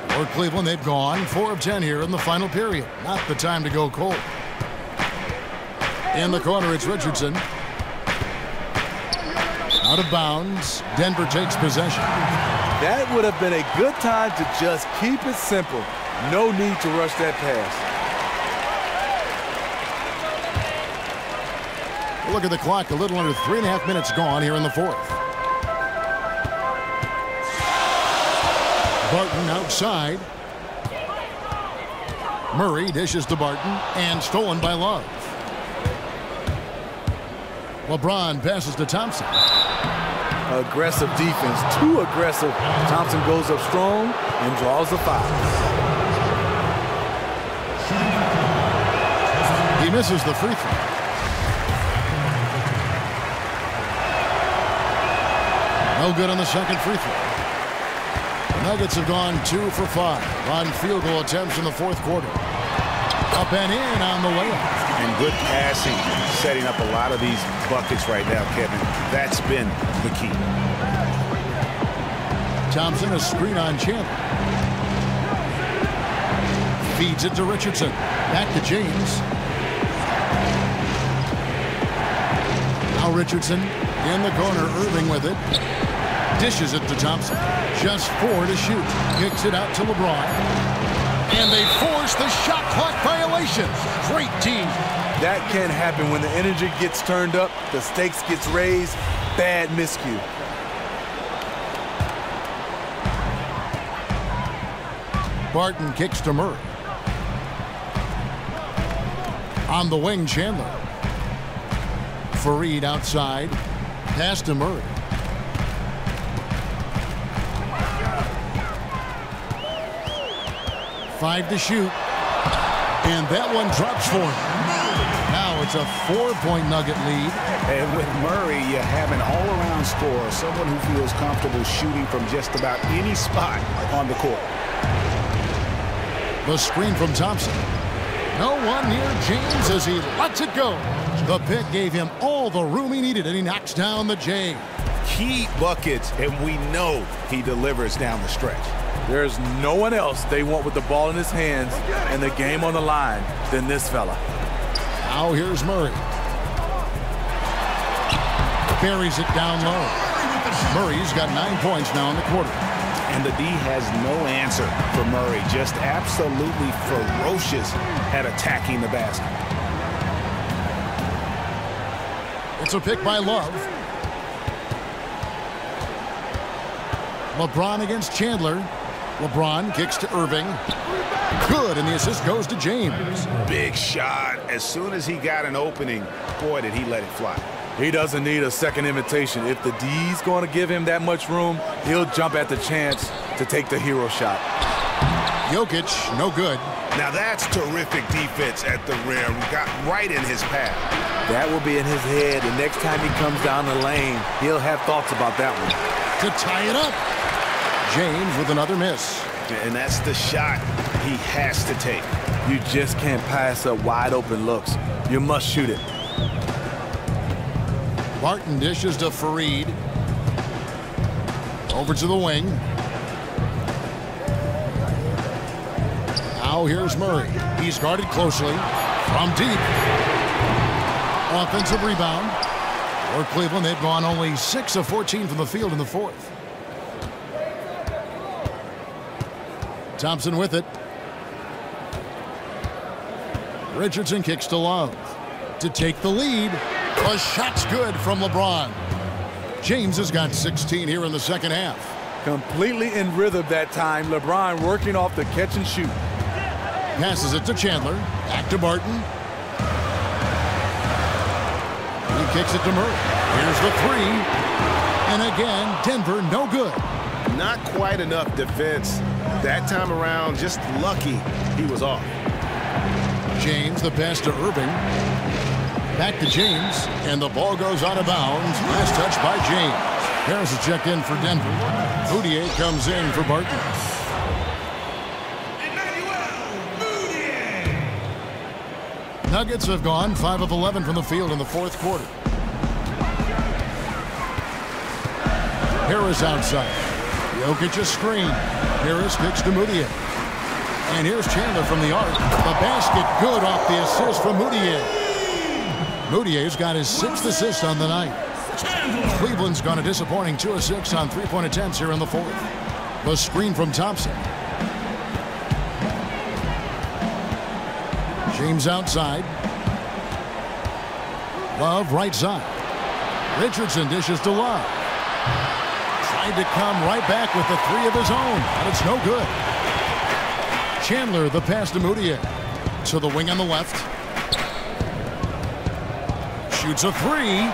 For Cleveland, they've gone 4 of 10 here in the final period. Not the time to go cold. In the corner, it's Richardson. Out of bounds. Denver takes possession. That would have been a good time to just keep it simple. No need to rush that pass. Look at the clock. A little under 3.5 minutes gone here in the fourth. Barton outside. Murray dishes to Barton and stolen by Love. LeBron passes to Thompson. Aggressive defense, too aggressive. Thompson goes up strong and draws the foul. He misses the free throw. No good on the second free throw. The Nuggets have gone 2 for 5 on field goal attempts in the fourth quarter. Up and in on the layup. And good passing, setting up a lot of these buckets right now, Kevin. That's been the key. Thompson, a screen on Chandler. Feeds it to Richardson. Back to James. Now Richardson in the corner, Irving with it. Dishes it to Thompson. Just 4 to shoot. Kicks it out to LeBron. And they force the shot clock violation. Great team. That can happen when the energy gets turned up, the stakes gets raised. Bad miscue. Barton kicks to Murray. On the wing, Chandler. Faried outside. Pass to Murray. Five to shoot. And that one drops for him. Now it's a 4-point Nugget lead. And with Murray, you have an all-around scorer, someone who feels comfortable shooting from just about any spot on the court. The screen from Thompson. No one near James as he lets it go. The pick gave him all the room he needed, and he knocks down the J. Key buckets, and we know he delivers down the stretch. There's no one else they want with the ball in his hands and the game on the line than this fella. Now here's Murray. Buries it down low. Murray's got 9 points now in the quarter. And the D has no answer for Murray. Just absolutely ferocious at attacking the basket. It's a pick by Love. LeBron against Chandler. LeBron kicks to Irving. Good, and the assist goes to James. Big shot. As soon as he got an opening, boy, did he let it fly. He doesn't need a second invitation. If the D's going to give him that much room, he'll jump at the chance to take the hero shot. Jokic, no good. Now that's terrific defense at the rim. Got right in his path. That will be in his head. The next time he comes down the lane, he'll have thoughts about that one. To tie it up. James with another miss. And that's the shot he has to take. You just can't pass up wide open looks. You must shoot it. Barton dishes to Faried. Over to the wing. Now here's Murray. He's guarded closely from deep. Offensive rebound. For Cleveland, they've gone only 6 of 14 from the field in the fourth. Thompson with it. Richardson kicks to Love to take the lead. A shot's good from LeBron. James has got 16 here in the second half. Completely in rhythm that time. LeBron working off the catch and shoot. Passes it to Chandler. Back to Barton. He kicks it to Murray. Here's the three. And again, Denver no good. Not quite enough defense. That time around, just lucky he was off. James, the pass to Irving. Back to James, and the ball goes out of bounds. Last touch by James. Harris is checked in for Denver. Moutier comes in for Barton. Nuggets have gone 5 of 11 from the field in the fourth quarter. Harris outside. Jokic a screen. Harris kicks to Moutier. And here's Chandler from the arc. The basket good off the assist from Moutier. Moutier's got his 6th assist on the night. Cleveland's gone a disappointing 2 of 6 on three-point attempts here in the fourth. The screen from Thompson. James outside. Love right side. Richardson dishes to Love. Tried to come right back with the 3 of his own, but it's no good. Chandler, the pass to Moutier. To the wing on the left. Shoots a 3.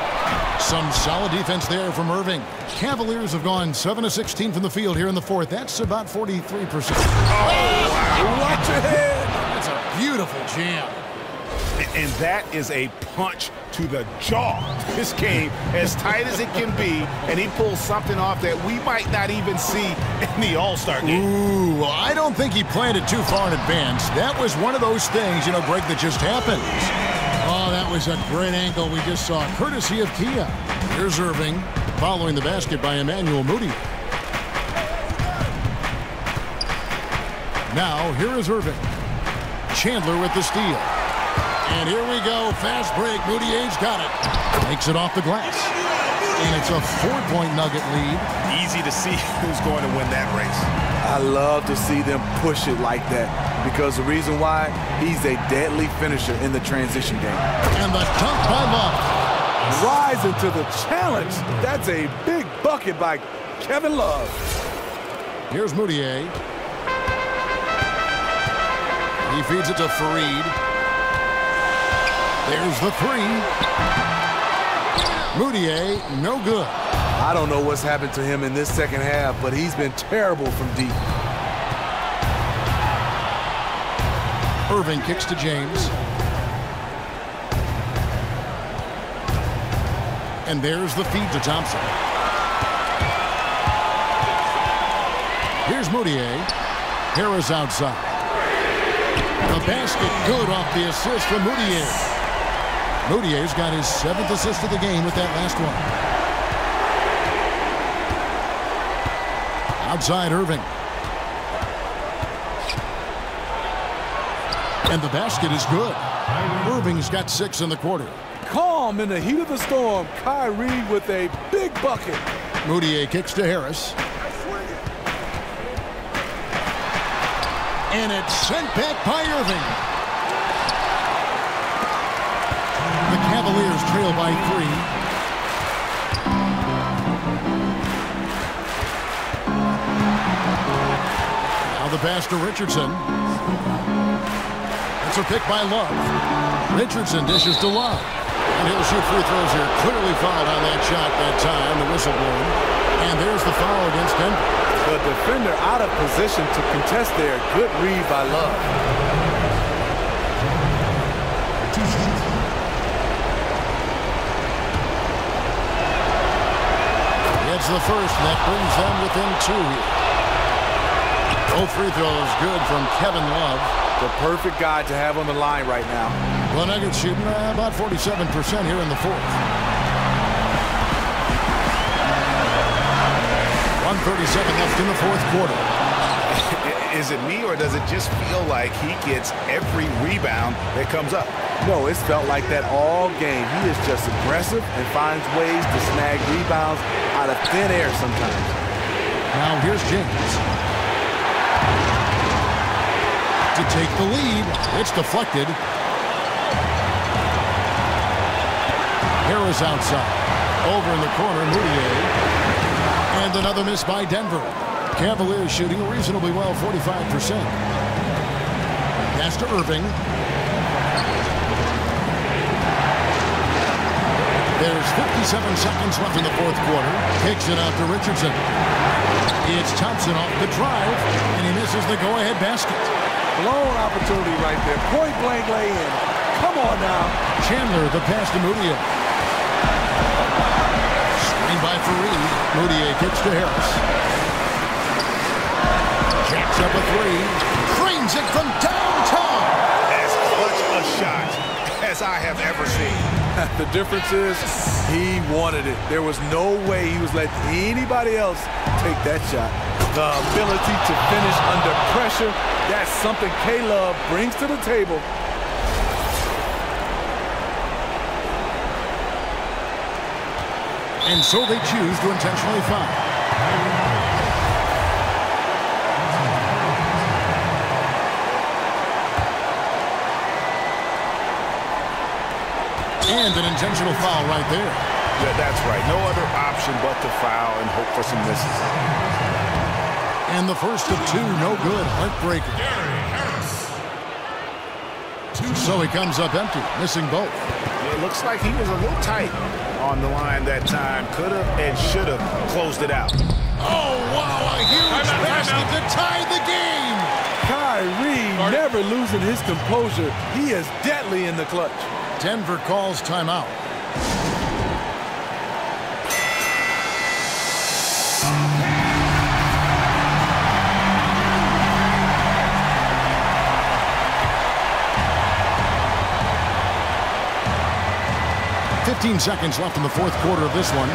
Some solid defense there from Irving. Cavaliers have gone 7 of 16 from the field here in the fourth. That's about 43%. Oh, wow. Watch your head. That's a beautiful jam. And that is a punch to the jaw. This game as tight as it can be, and he pulls something off that we might not even see in the All-Star game. Ooh, I don't think he planned it too far in advance. That was one of those things, Greg, that just happens. Oh, that was a great angle we just saw, courtesy of Kia. Here's Irving, following the basket by Emmanuel Moutier. Now, here is Irving. Chandler with the steal. And here we go, fast break. Moutier's got it. Makes it off the glass. And it's a 4-point Nugget lead. Easy to see who's going to win that race. I love to see them push it like that because the reason why, he's a deadly finisher in the transition game. And the dunk by Love. Rising to the challenge. That's a big bucket by Kevin Love. Here's Moutier. He feeds it to Fareed. There's the 3. Moutier, no good. I don't know what's happened to him in this second half, but he's been terrible from deep. Irving kicks to James. And there's the feed to Thompson. Here's Moutier. Harris outside. The basket good off the assist from Moutier. Moutier's got his 7th assist of the game with that last one. Outside Irving. And the basket is good. Irving's got 6 in the quarter. Calm in the heat of the storm. Kyrie with a big bucket. Moutier kicks to Harris. And it's sent back by Irving. The Cavaliers trail by 3. Now the pass to Richardson. It's a pick by Love. Richardson dishes to Love. And he'll shoot free throws here. Clearly fouled on that shot that time. The whistle blown. And there's the foul against Denver. The defender out of position to contest there. Good read by Love. It's the first, and that brings them within 2 here. Both free throws good from Kevin Love. The perfect guy to have on the line right now. The Nuggets shooting about 47% here in the fourth. 1:37 left in the fourth quarter. Is it me, or does it just feel like he gets every rebound that comes up? No, it's felt like that all game. He is just aggressive and finds ways to snag rebounds out of thin air sometimes. Now here's James. To take the lead. It's deflected. Harris outside. Over in the corner, Moutier. And another miss by Denver. Cavaliers shooting reasonably well, 45%. Pass to Irving. There's 57 seconds left in the fourth quarter. Kicks it out to Richardson. It's Thompson off the drive, and he misses the go-ahead basket. Blown opportunity right there. Point blank lay in. Come on now. Chandler, the pass to Moutier. Screen by Fareed. Moutier kicks to Harris. Jacks up a three. Frames it from downtown. As clutch a shot as I have ever seen. The difference is he wanted it. There was no way he was letting anybody else take that shot. The ability to finish under pressure, that's something K-Love brings to the table. And so they choose to intentionally foul. And an intentional foul right there. Yeah, that's right. No other option but to foul and hope for some misses. And the first of two, no good. Heartbreaker. So he comes up empty, missing both. It looks like he was a little tight on the line that time. Could have and should have closed it out. Oh, wow, a huge basket to tie the game. Kyrie never losing his composure. He is deadly in the clutch. Denver calls timeout. "15 seconds left in the fourth quarter of this one.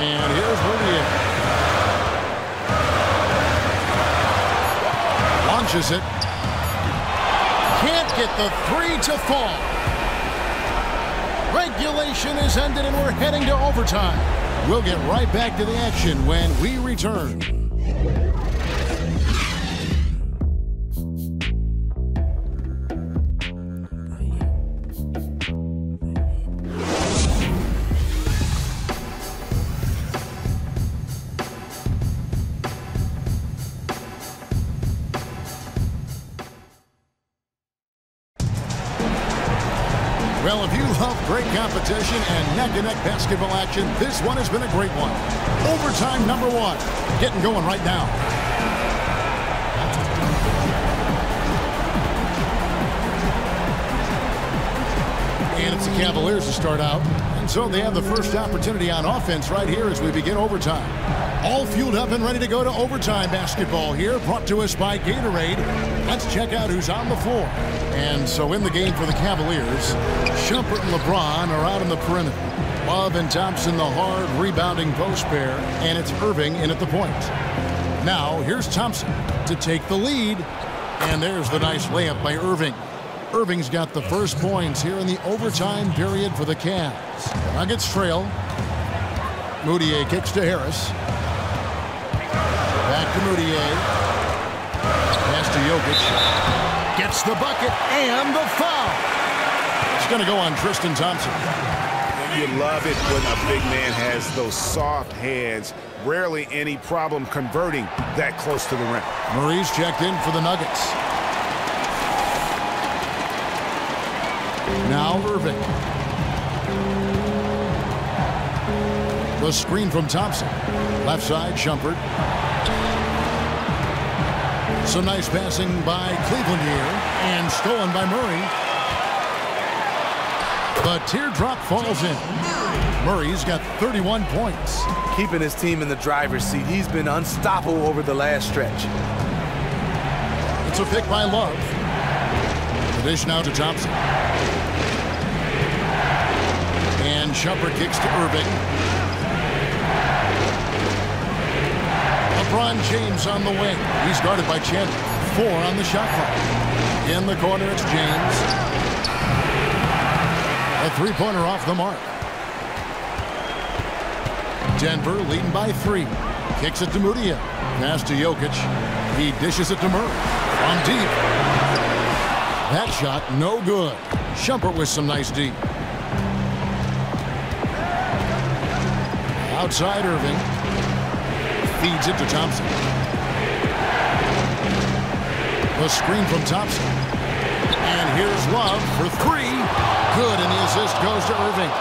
And here's Moutier. Launches it. Can't get the three to fall. Regulation is ended and we're heading to overtime. We'll get right back to the action when we return. Well, if you love great competition and neck-to-neck basketball action, this one has been a great one. Overtime number one. Getting going right now. And it's the Cavaliers to start out. And so they have the first opportunity on offense right here as we begin overtime. All fueled up and ready to go to overtime basketball here, brought to us by Gatorade. Let's check out who's on the floor. And so in the game for the Cavaliers, Shumpert and LeBron are out on the perimeter. Love and Thompson, the hard rebounding post pair, and it's Irving in at the point. Now here's Thompson to take the lead, and there's the nice layup by Irving. Irving's got the first points here in the overtime period for the Cavs. Nuggets trail. Moutier kicks to Harris. Back to Moutier. Pass to Jokic. Gets the bucket and the foul. It's going to go on Tristan Thompson. You love it when a big man has those soft hands. Rarely any problem converting that close to the rim. Murray's checked in for the Nuggets. Now Irving. The screen from Thompson. Left side, Shumpert. Some nice passing by Cleveland here, and stolen by Murray. The teardrop falls in. Murray's got 31 points. Keeping his team in the driver's seat. He's been unstoppable over the last stretch. It's a pick by Love. The dish now to Thompson. And Shumpert kicks to Irving. LeBron James on the wing. He's guarded by Chandler. 4 on the shot clock. In the corner, it's James. A three-pointer off the mark. Denver leading by 3. Kicks it to Mudiay. Pass to Jokic. He dishes it to Murray. On deep. That shot, no good. Shumpert with some nice deep. Outside Irving. Feeds it to Thompson. The screen from Thompson. And here's Love for 3. Good, and the assist goes to Irving.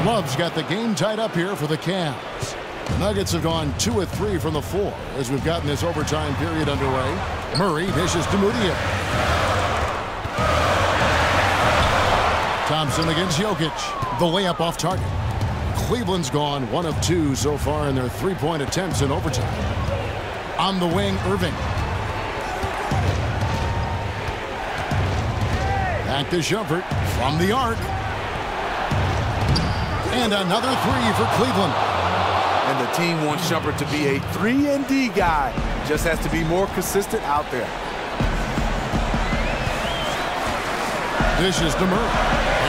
Love's got the game tied up here for the Cavs. Nuggets have gone 2 of 3 from the 4 as we've gotten this overtime period underway. Murray dishes to Mudiay. Thompson against Jokic. The layup off target. Cleveland's gone 1 of 2 so far in their three-point attempts in overtime. On the wing, Irving. Back to Shumpert from the arc. And another 3 for Cleveland. And the team wants Shumpert to be a 3-and-D guy. Just has to be more consistent out there. Dishes to Murray.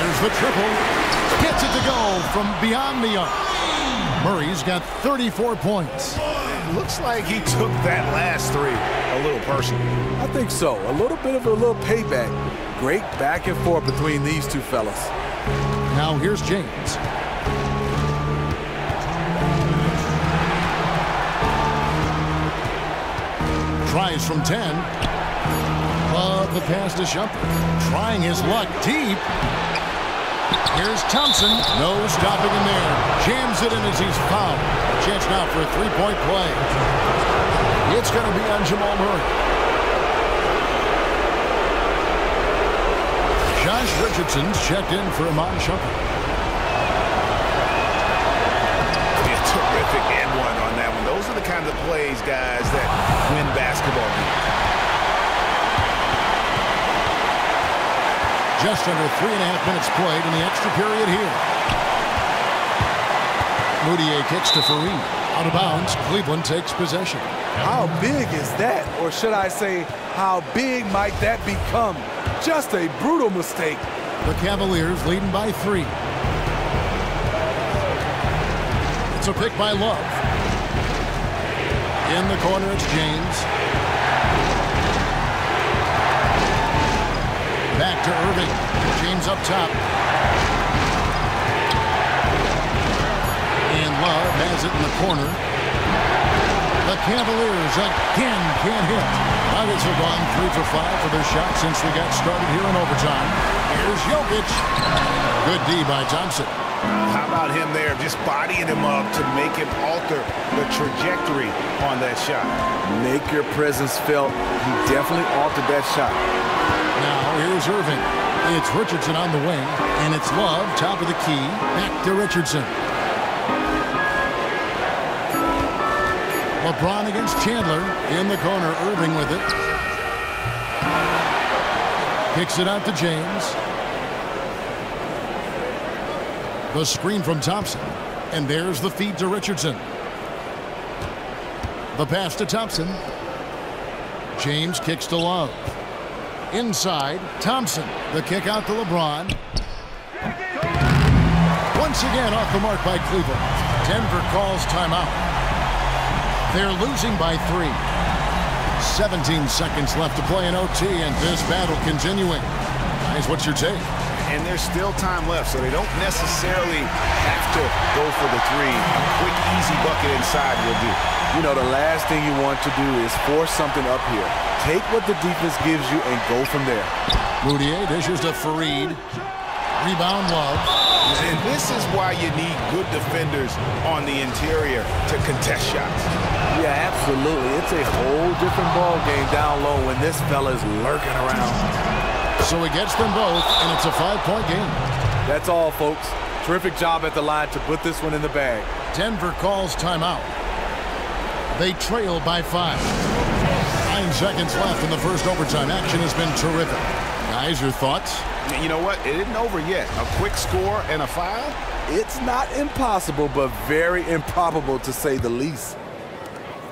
There's the triple. Gets it to go from beyond the arc. Murray's got 34 points. Looks like he took that last 3 a little personal. I think so. A little bit of a little payback. Great back and forth between these two fellas. Now here's James. Tries from 10. Love the pass to Shumpert. Trying his luck deep. Here's Thompson. No stopping him there. Jams it in as he's fouled. Chance now for a three-point play. It's going to be on Jamal Murray. Josh Richardson's checked in for Iman Shumpert. A terrific and one on that one. Those are the kinds of plays, guys, that win basketball games. Just under 3.5 minutes played in the extra period here. Mudiay kicks to Fareed. Out of bounds, Cleveland takes possession. How big is that? Or should I say, how big might that become? Just a brutal mistake. The Cavaliers leading by 3. It's a pick by Love. In the corner, it's James. Back to Irving. James up top. And Love has it in the corner. The Cavaliers again can't hit. Nuggets have gone 3 for 5 for their shot since we got started here in overtime. Here's Jokic. Good D by Thompson. How about him there, just bodying him up to make him alter the trajectory on that shot. Make your presence felt. He definitely altered that shot. Now here's Irving. It's Richardson on the wing, and it's Love, top of the key. Back to Richardson. LeBron against Chandler. In the corner, Irving with it. Kicks it out to James. The screen from Thompson. And there's the feed to Richardson. The pass to Thompson. James kicks to Love. Inside, Thompson. The kick out to LeBron. Once again off the mark by Cleveland. Denver calls timeout. They're losing by 3. 17 seconds left to play in OT, and this battle continuing. Guys, what's your take? And there's still time left, so they don't necessarily have to go for the 3. A quick, easy bucket inside will do. You know, the last thing you want to do is force something up here. Take what the defense gives you and go from there. Mudiay dishes to Fareed. Rebound Love. And this is why you need good defenders on the interior to contest shots. Yeah, absolutely. It's a whole different ball game down low when this fella's lurking around. So he gets them both, and it's a 5-point game. That's all, folks. Terrific job at the line to put this one in the bag. Denver calls timeout. They trail by 5. 9 seconds left in the first overtime. Action has been terrific. Guys, your thoughts? You know what? It isn't over yet. A quick score and a foul? It's not impossible, but very improbable to say the least.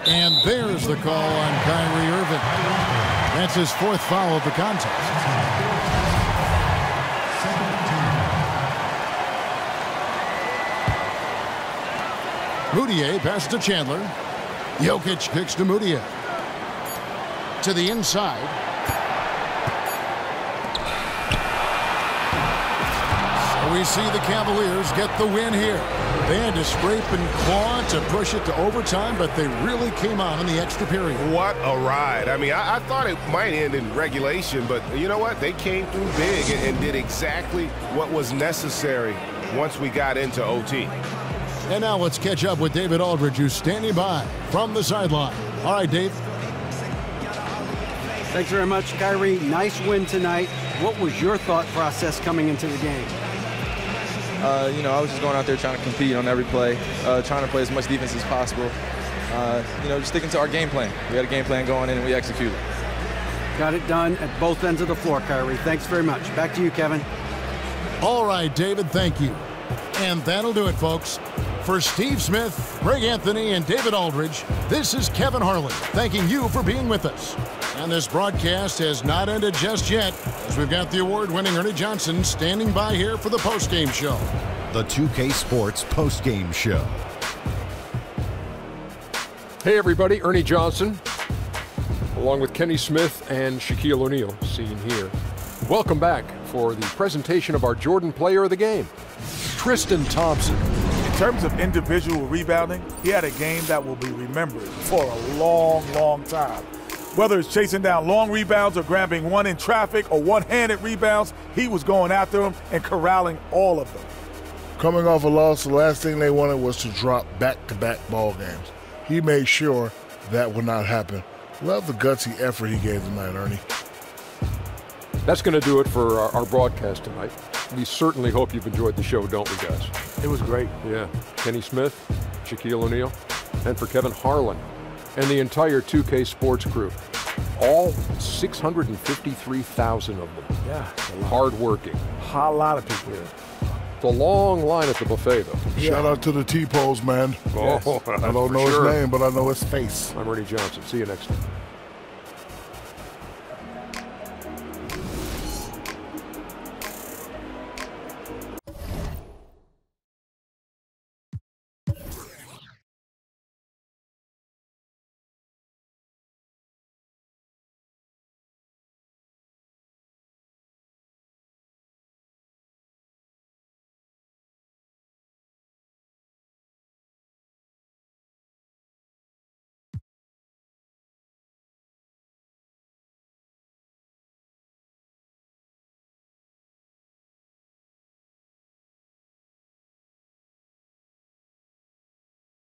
And there's the call on Kyrie Irving. That's his 4th foul of the contest. Mudiay passes to Chandler. Jokic kicks to Mudiay. To the inside. So we see the Cavaliers get the win here. They had to scrape and claw to push it to overtime, but they really came on in the extra period. What a ride. I mean, I thought it might end in regulation, but you know what? They came through big and did exactly what was necessary once we got into OT. And now let's catch up with David Aldridge, who's standing by from the sideline. All right, Dave. Thanks very much, Kyrie. Nice win tonight. What was your thought process coming into the game? You know, I was just going out there trying to compete on every play, trying to play as much defense as possible. You know, just sticking to our game plan. We had a game plan going in and we executed. Got it done at both ends of the floor, Kyrie. Thanks very much. Back to you, Kevin. All right, David, thank you. And that'll do it, folks. For Steve Smith, Greg Anthony, and David Aldridge, this is Kevin Harlan thanking you for being with us. And this broadcast has not ended just yet, as we've got the award-winning Ernie Johnson standing by here for the postgame show. The 2K Sports postgame show. Hey everybody, Ernie Johnson, along with Kenny Smith and Shaquille O'Neal, seen here. Welcome back for the presentation of our Jordan Player of the Game, Tristan Thompson. In terms of individual rebounding, he had a game that will be remembered for a long, long time. Whether it's chasing down long rebounds or grabbing one in traffic or one-handed rebounds, he was going after them and corralling all of them. Coming off a loss, the last thing they wanted was to drop back-to-back ball games. He made sure that would not happen. Love the gutsy effort he gave tonight, Ernie. That's going to do it for our broadcast tonight. We certainly hope you've enjoyed the show, don't we, guys? It was great. Yeah. Kenny Smith, Shaquille O'Neal, and for Kevin Harlan and the entire 2K Sports crew. All 653,000 of them. Yeah. Hard-working. A lot of people here. It's a long line at the buffet, though. Yeah. Shout out to the T-Pose, man. Yes. I don't know his name, but I know his face. I'm Ernie Johnson. See you next time.